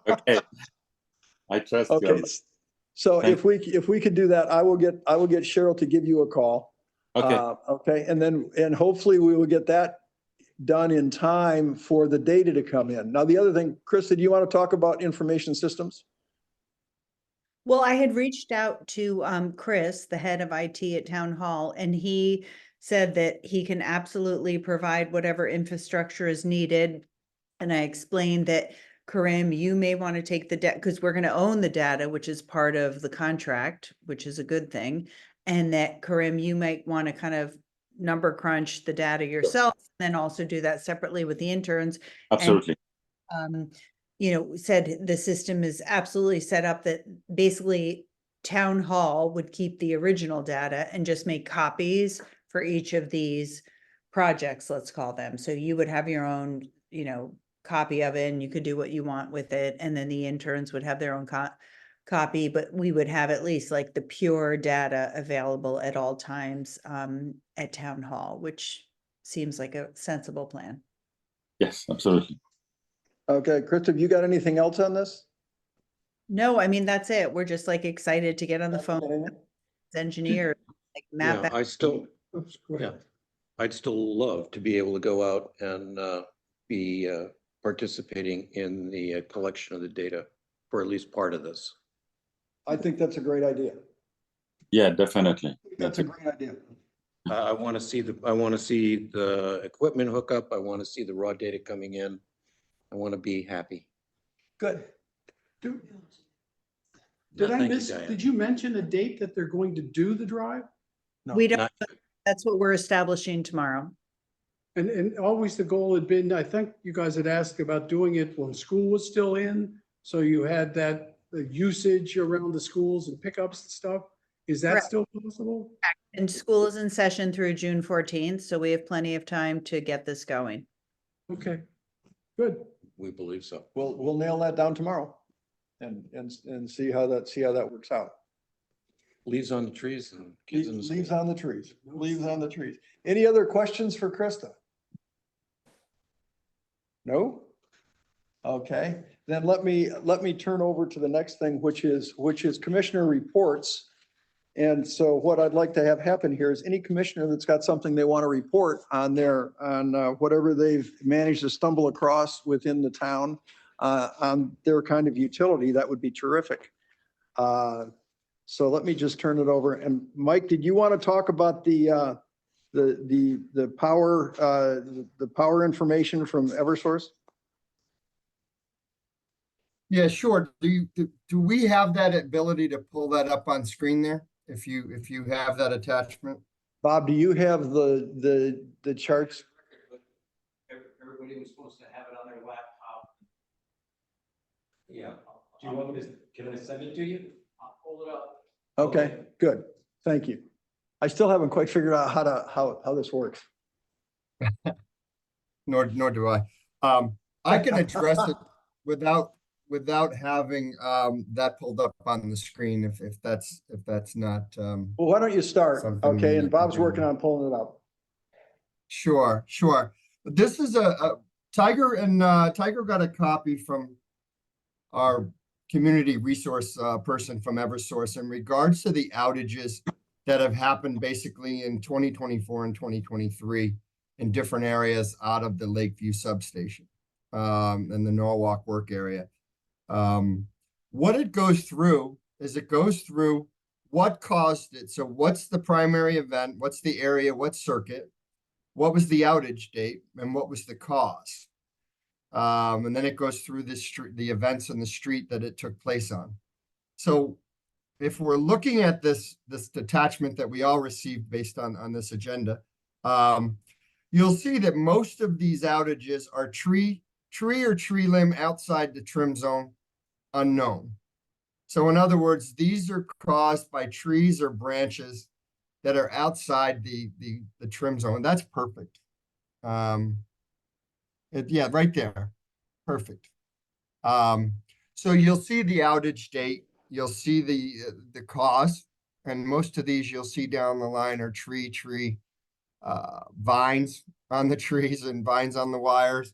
okay, I trust you.
Okay, so if we could do that, I will get Cheryl to give you a call.
Okay.
Okay, and hopefully we will get that done in time for the data to come in. Now, the other thing, Krista, do you want to talk about information systems?
Well, I had reached out to Chris, the head of IT at Town Hall, and he said that he can absolutely provide whatever infrastructure is needed. And I explained that, Karim, you may want to take the data, because we're going to own the data, which is part of the contract, which is a good thing. And that, Karim, you might want to kind of number crunch the data yourself, then also do that separately with the interns.
Absolutely.
You know, said the system is absolutely set up that basically Town Hall would keep the original data and just make copies for each of these projects, let's call them. So you would have your own, you know, copy of it and you could do what you want with it. And then the interns would have their own copy, but we would have at least like the pure data available at all times at Town Hall, which seems like a sensible plan.
Yes, absolutely.
Okay, Krista, have you got anything else on this?
No, I mean, that's it. We're just like excited to get on the phone with engineers, like map
Yeah,
out.
I still,
Oops, go
yeah,
ahead.
I'd still love to be able to go out and be participating in the collection of the data for at least part of this.
I think that's a great idea.
Yeah, definitely.
That's a great idea.
I want to see the equipment hookup. I want to see the raw data coming in. I want to be happy.
Good.
Did
No,
I
thank you,
miss,
Diane.
did you mention a date that they're going to do the drive?
We don't,
Not-
that's what we're establishing tomorrow.
And always the goal had been, I think you guys had asked about doing it when school was still in. So you had that the usage around the schools and pickups and stuff. Is that
Correct.
still possible?
And school is in session through June 14th, so we have plenty of time to get this going.
Okay, good.
We believe so.
We'll nail that down tomorrow and see how that works out.
Leaves on the trees and kids in the
Leaves
school.
on the trees, leaves on the trees. Any other questions for Krista? No? Okay, then let me turn over to the next thing, which is commissioner reports. And so what I'd like to have happen here is any commissioner that's got something they want to report on whatever they've managed to stumble across within the town on their kind of utility, that would be terrific. So let me just turn it over. And Mike, did you want to talk about the power information from Eversource?
Yeah, sure. Do we have that ability to pull that up on screen there? If you have that attachment?
Bob, do you have the charts?
Everybody was supposed to have it on their laptop. Yeah. Do you want me to, can I send it to you? I'll pull it up.
Okay, good. Thank you. I still haven't quite figured out how this works.
Nor do I. I can address it without having that pulled up on the screen if that's not
Well, why don't you start?
something
Okay,
you
and
can
Bob's
do.
working on pulling it up.
Sure. This is a Tiger got a copy from our community resource person from Eversource in regards to the outages that have happened basically in 2024 and 2023 in different areas out of the Lakeview substation and the Norwalk work area. What it goes through is it goes through what caused it. So what's the primary event? What's the area? What circuit? What was the outage date? And what was the cause? And then it goes through the events in the street that it took place on. So if we're looking at this detachment that we all received based on this agenda, you'll see that most of these outages are tree or tree limb outside the trim zone unknown. So in other words, these are caused by trees or branches that are outside the trim zone. That's perfect. Yeah, right there. Perfect. So you'll see the outage date, you'll see the cause, and most of these you'll see down the line are tree, vines on the trees and vines on the wires.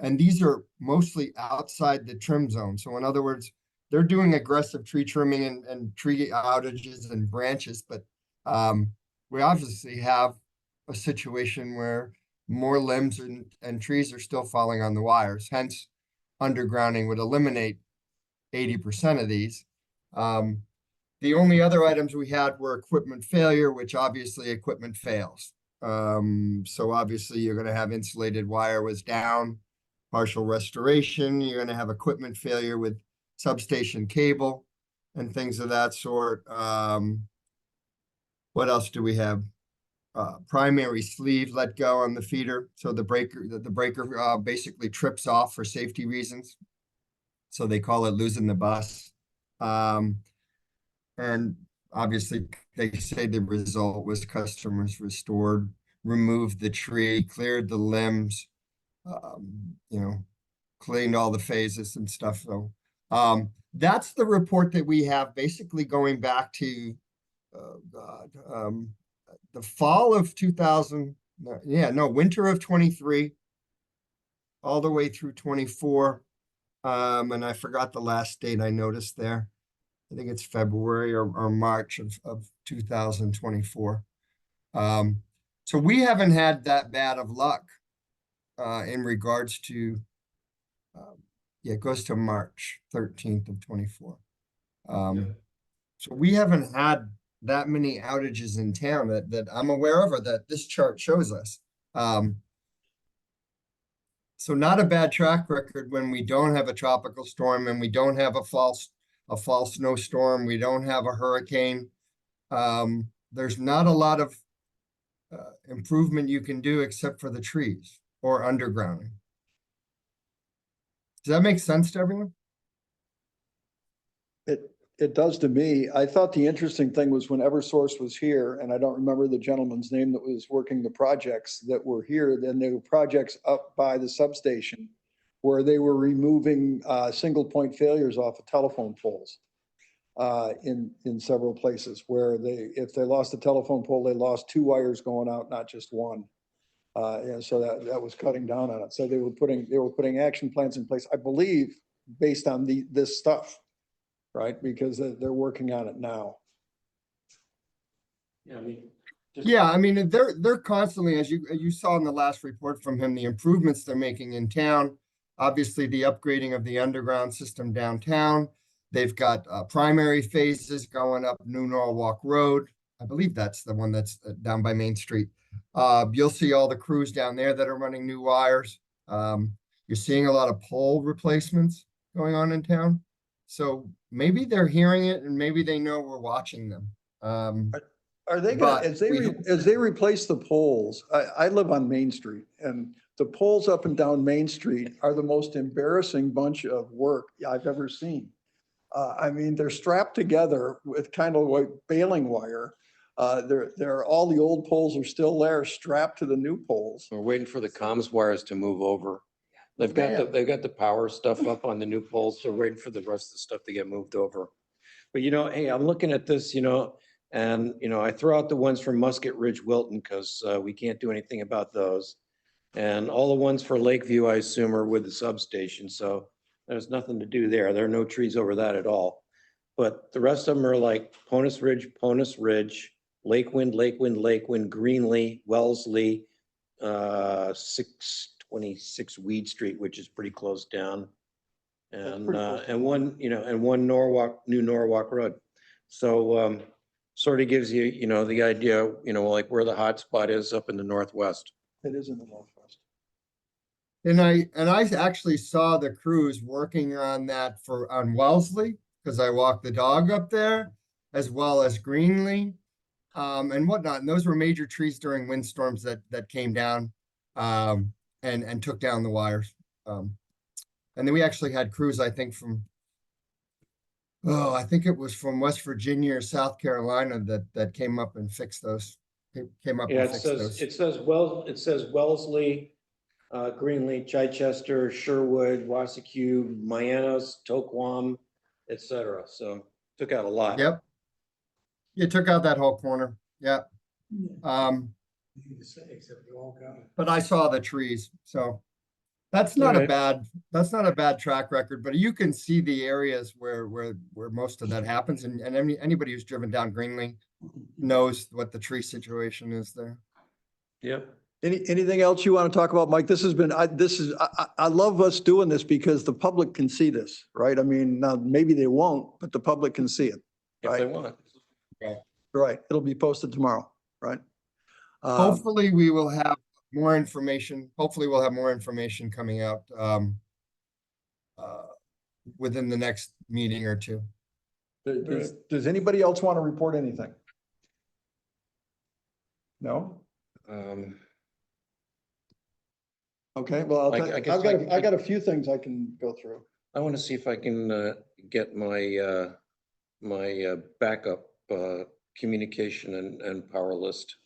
And these are mostly outside the trim zone. So in other words, they're doing aggressive tree trimming and tree outages and branches, but we obviously have a situation where more limbs and trees are still falling on the wires, hence undergrounding would eliminate 80% of these. The only other items we had were equipment failure, which obviously equipment fails. So obviously you're gonna have insulated wire was down, partial restoration, you're gonna have equipment failure with substation cable and things of that sort. What else do we have? Primary sleeve let go on the feeder, so the breaker basically trips off for safety reasons. So they call it losing the bus. And obviously they say the result was customers restored, removed the tree, cleared the limbs, cleaned all the phases and stuff. So that's the report that we have, basically going back to the fall of winter of 23 all the way through 24. And I forgot the last date I noticed there. I think it's February or March of 2024. So we haven't had that bad of luck in regards to, it goes to March 13th of 24. So we haven't had that many outages in town that I'm aware of, or that this chart shows us. So not a bad track record when we don't have a tropical storm and we don't have a fall snowstorm, we don't have a hurricane. There's not a lot of improvement you can do except for the trees or undergrounding. Does that make sense to everyone?
It does to me. I thought the interesting thing was when Eversource was here, and I don't remember the gentleman's name that was working the projects that were here, then there were projects up by the substation where they were removing single point failures off of telephone poles in several places where if they lost a telephone pole, they lost 2 wires going out, not just one. And so that was cutting down on it. So they were putting action plans in place, I believe, based on this stuff, right? Because they're working on it now.
Yeah,
I mean, they're constantly, as you saw in the last report from him, the improvements they're making in town. Obviously, the upgrading of the underground system downtown. They've got primary phases going up New Norwalk Road. I believe that's the one that's down by Main Street. You'll see all the crews down there that are running new wires. You're seeing a lot of pole replacements going on in town. So maybe they're hearing it and maybe they know we're watching them.
Are they gonna, as they replace the poles, I live on Main Street, and the poles up and down Main Street are the most embarrassing bunch of work I've ever seen. I mean, they're strapped together with kind of like baling wire. All the old poles are still there, strapped to the new poles.
we're waiting for the comms wires to move over. They've got the power stuff up on the new poles, so we're waiting for the rest of the stuff to get moved over. But hey, I'm looking at this, and I throw out the ones from Musket Ridge, Wilton, because we can't do anything about those. And all the ones for Lakeview, I assume, are with the substation, so there's nothing to do there. There are no trees over that at all. But the rest of them are like Ponus Ridge, Lakewind, Greenlee, Wellesley, 626 Weed Street, which is pretty close down. And one, New Norwalk Road. So sort of gives you, the idea, like where the hot spot is up in the northwest.
It is in the northwest.
And I actually saw the crews working on that on Wellesley, because I walked the dog up there, as well as Greenlee, and whatnot. And those were major trees during windstorms that came down and took down the wires. And then we actually had crews, I think I think it was from West Virginia or South Carolina that came up and fixed those.
It says Wellesley, Greenlee, Chichester, Sherwood, Wasacue, Mianos, Toquam, etc. So took out a lot.
Yep. You took out that whole corner. Yeah. But I saw the trees, so that's not a bad track record, but you can see the areas where most of that happens, and anybody who's driven down Greenlee knows what the tree situation is there.
Yep.
Anything else you want to talk about, Mike? This has been, I love us doing this because the public can see this, right? I mean, now maybe they won't, but the public can see it.
If they
Right.
want.
Right. It'll be posted tomorrow, right?
Hopefully we will have more information. Hopefully we'll have more information coming out within the next meeting or two.
Does anybody else want to report anything? No? Okay, well,
I guess
I've got a few things I can go through.
I want to see if I can get my my backup communication and power list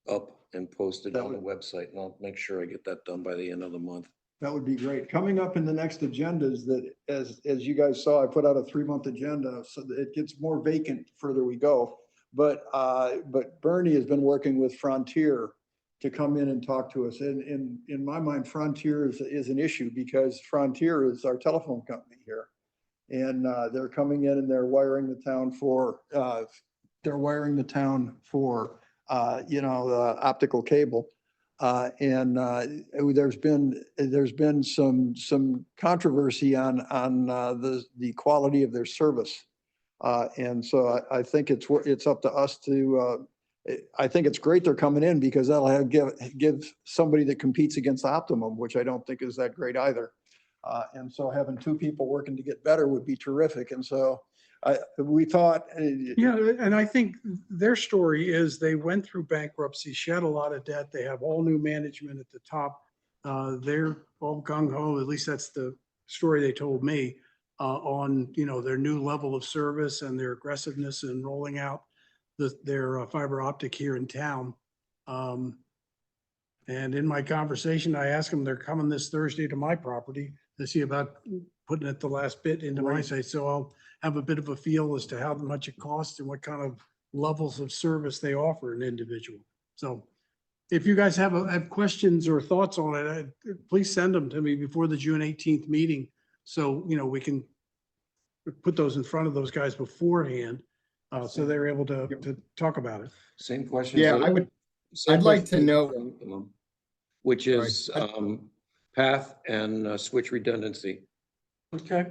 up and posted
That
on the
would-
website, and I'll make sure I get that done by the end of the month.
That would be great. Coming up in the next agenda is that, as you guys saw, I put out a 3-month agenda, so that it gets more vacant the further we go. But Bernie has been working with Frontier to come in and talk to us. And in my mind, Frontier is an issue because Frontier is our telephone company here. And they're coming in and they're wiring the town for, optical cable. And there's been some controversy on the quality of their service. And so I think it's up to us to, I think it's great they're coming in because that'll give somebody that competes against Optimum, which I don't think is that great either. And so having 2 people working to get better would be terrific. And so we thought.
Yeah, and I think their story is they went through bankruptcy, shed a lot of debt. They have all new management at the top. They're all gung ho, at least that's the story they told me, on, their new level of service and their aggressiveness in rolling out their fiber optic here in town. And in my conversation, I asked them, they're coming this Thursday to my property to see about putting it the last bit into my site. So I'll have a bit of a feel as to how much it costs and what kind of levels of service they offer an individual. So if you guys have questions or thoughts on it, please send them to me before the June 18th meeting. So, we can put those in front of those guys beforehand. So they're able to talk about it.
Same question.
Yeah, I'd like to know.
Which is path and switch redundancy.
Okay.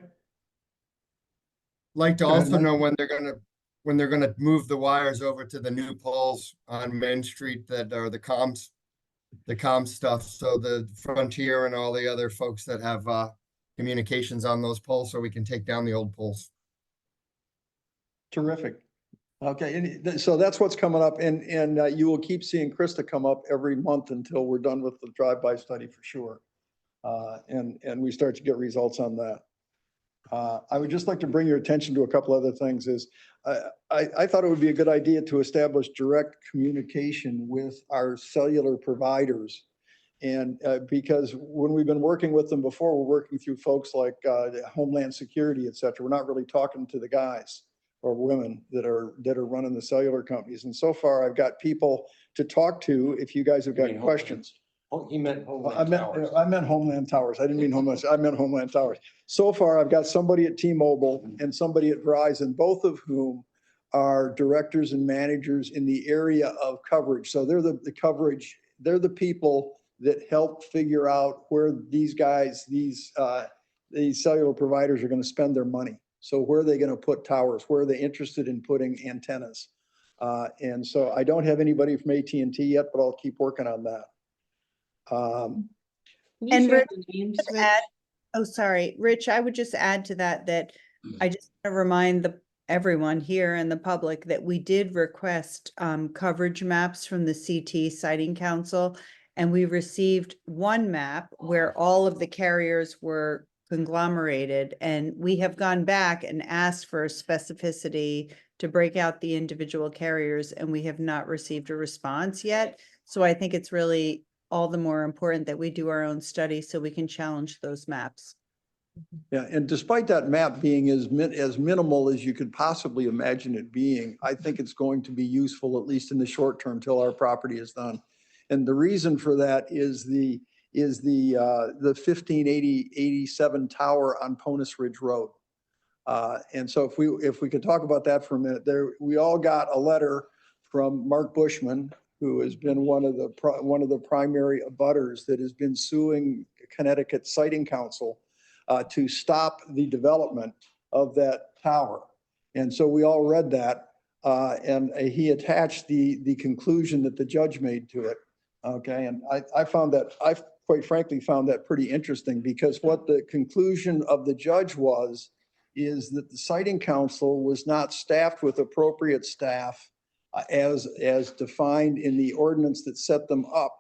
Like to also know when they're gonna move the wires over to the new poles on Main Street that are the comms stuff. So the Frontier and all the other folks that have communications on those poles, so we can take down the old poles.
Terrific. Okay, and so that's what's coming up, and you will keep seeing Krista come up every month until we're done with the drive-by study for sure. And we start to get results on that. I would just like to bring your attention to a couple other things is, I thought it would be a good idea to establish direct communication with our cellular providers. And because when we've been working with them before, we're working through folks like Homeland Security, et cetera. We're not really talking to the guys or women that are running the cellular companies. And so far, I've got people to talk to if you guys have got questions.
Oh, he meant Homeland Towers.
I meant Homeland Towers. I didn't mean Homeland. I meant Homeland Towers. So far, I've got somebody at T-Mobile and somebody at Verizon, both of whom are directors and managers in the area of coverage. So they're the coverage. They're the people that help figure out where these guys, these cellular providers are going to spend their money. So where are they going to put towers? Where are they interested in putting antennas? And so I don't have anybody from AT&T yet, but I'll keep working on that.
Can you
And
share
Rich,
the names,
just
Rich?
Oh, sorry, Rich, I would just add to that, I just want to remind everyone here and the public that we did request coverage maps from the CT Siting Council. And we received one map where all of the carriers were conglomerated, and we have gone back and asked for specificity to break out the individual carriers, and we have not received a response yet. So I think it's really all the more important that we do our own study so we can challenge those maps.
Yeah, and despite that map being as minimal as you could possibly imagine it being, I think it's going to be useful, at least in the short term, till our property is done. And the reason for that is the 1587 tower on Ponus Ridge Road. And so if we could talk about that for a minute, we all got a letter from Mark Bushman, who has been one of the primary abutters that has been suing Connecticut Siting Council to stop the development of that tower. And so we all read that, and he attached the conclusion that the judge made to it. Okay, and I found that, I quite frankly found that pretty interesting, because what the conclusion of the judge was is that the Siting Council was not staffed with appropriate staff as defined in the ordinance that set them up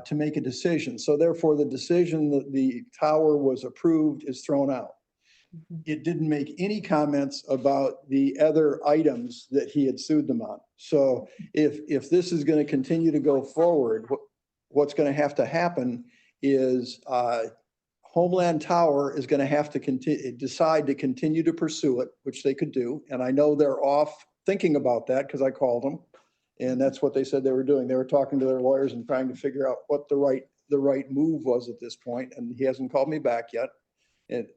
to make a decision. So therefore, the decision that the tower was approved is thrown out. It didn't make any comments about the other items that he had sued them on. So if this is going to continue to go forward, what's going to have to happen is Homeland Tower is going to have to decide to continue to pursue it, which they could do. And I know they're off thinking about that because I called them. And that's what they said they were doing. They were talking to their lawyers and trying to figure out what the right move was at this point. And he hasn't called me back yet. And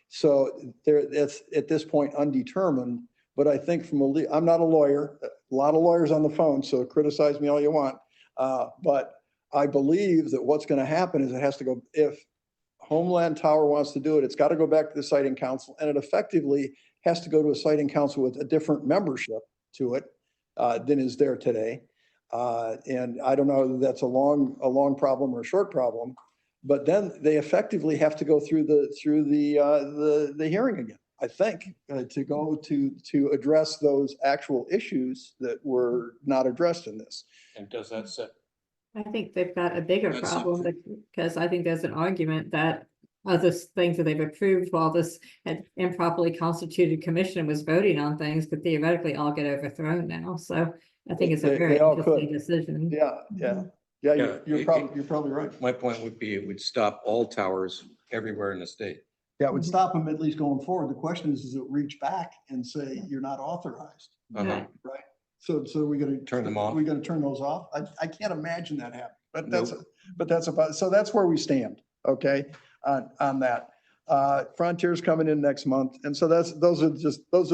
so that's at this point undetermined. But I think I'm not a lawyer, a lot of lawyers on the phone, so criticize me all you want. But I believe that what's going to happen is it has to go, if Homeland Tower wants to do it, it's got to go back to the Siting Council, and it effectively has to go to a Siting Council with a different membership to it than is there today. And I don't know whether that's a long problem or a short problem, but then they effectively have to go through the hearing again, I think, to go to address those actual issues that were not addressed in this.
And does that set?
I think they've got a bigger
That's
problem because I think there's an argument that other things that they've approved while this had improperly constituted commission was voting on things could theoretically all get overthrown now. So I think it's a very
They all
interesting
could.
decision.
Yeah.
Yeah,
You're probably right.
My point would be it would stop all towers everywhere in the state.
Yeah, it would stop them at least going forward. The question is it reach back and say, you're not authorized,
Uh-huh.
right? So we're gonna
Turn them off?
We're gonna turn those off? I can't imagine that happening, but
Nope.
that's about, so that's where we stand, okay, on that. Frontier's coming in next month, and so those are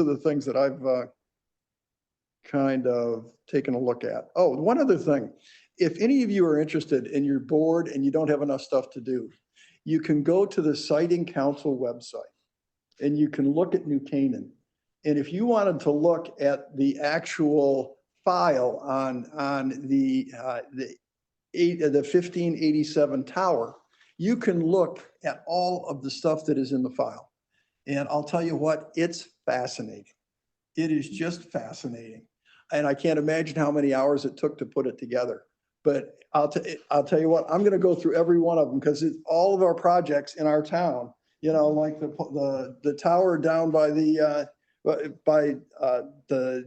the things that I've kind of taken a look at. Oh, one other thing. If any of you are interested and you're bored and you don't have enough stuff to do, you can go to the Siting Council website and you can look at New Canaan. And if you wanted to look at the actual file on the 1587 tower, you can look at all of the stuff that is in the file. And I'll tell you what, it's fascinating. It is just fascinating. And I can't imagine how many hours it took to put it together. But I'll tell you what, I'm going to go through every one of them because all of our projects in our town, you know, like the tower down by the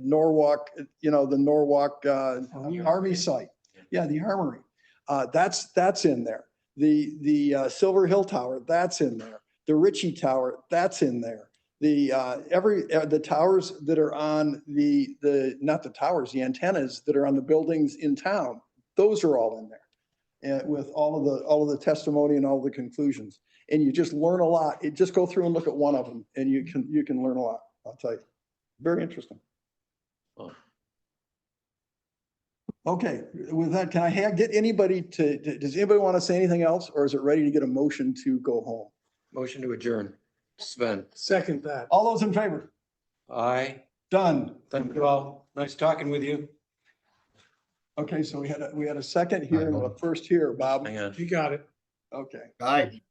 Norwalk, you know, the Norwalk Army site. Yeah, the Armory. That's in there. The Silver Hill Tower, that's in there. The Ritchie Tower, that's in there. The towers that are on not the towers, the antennas that are on the buildings in town, those are all in there. And with all of the testimony and all the conclusions. And you just learn a lot. Just go through and look at one of them and you can learn a lot. I'll tell you. Very interesting.
Oh.
Okay, with that, can I get anybody does anybody want to say anything else, or is it ready to get a motion to go home?
Motion to adjourn. Sven.
Second that.
All those in favor?
Aye.
Done.
Thank you all. Nice talking with you.
Okay, so we had a second here and a first here, Bob.
Hang on.
You got it.
Okay.
Aye.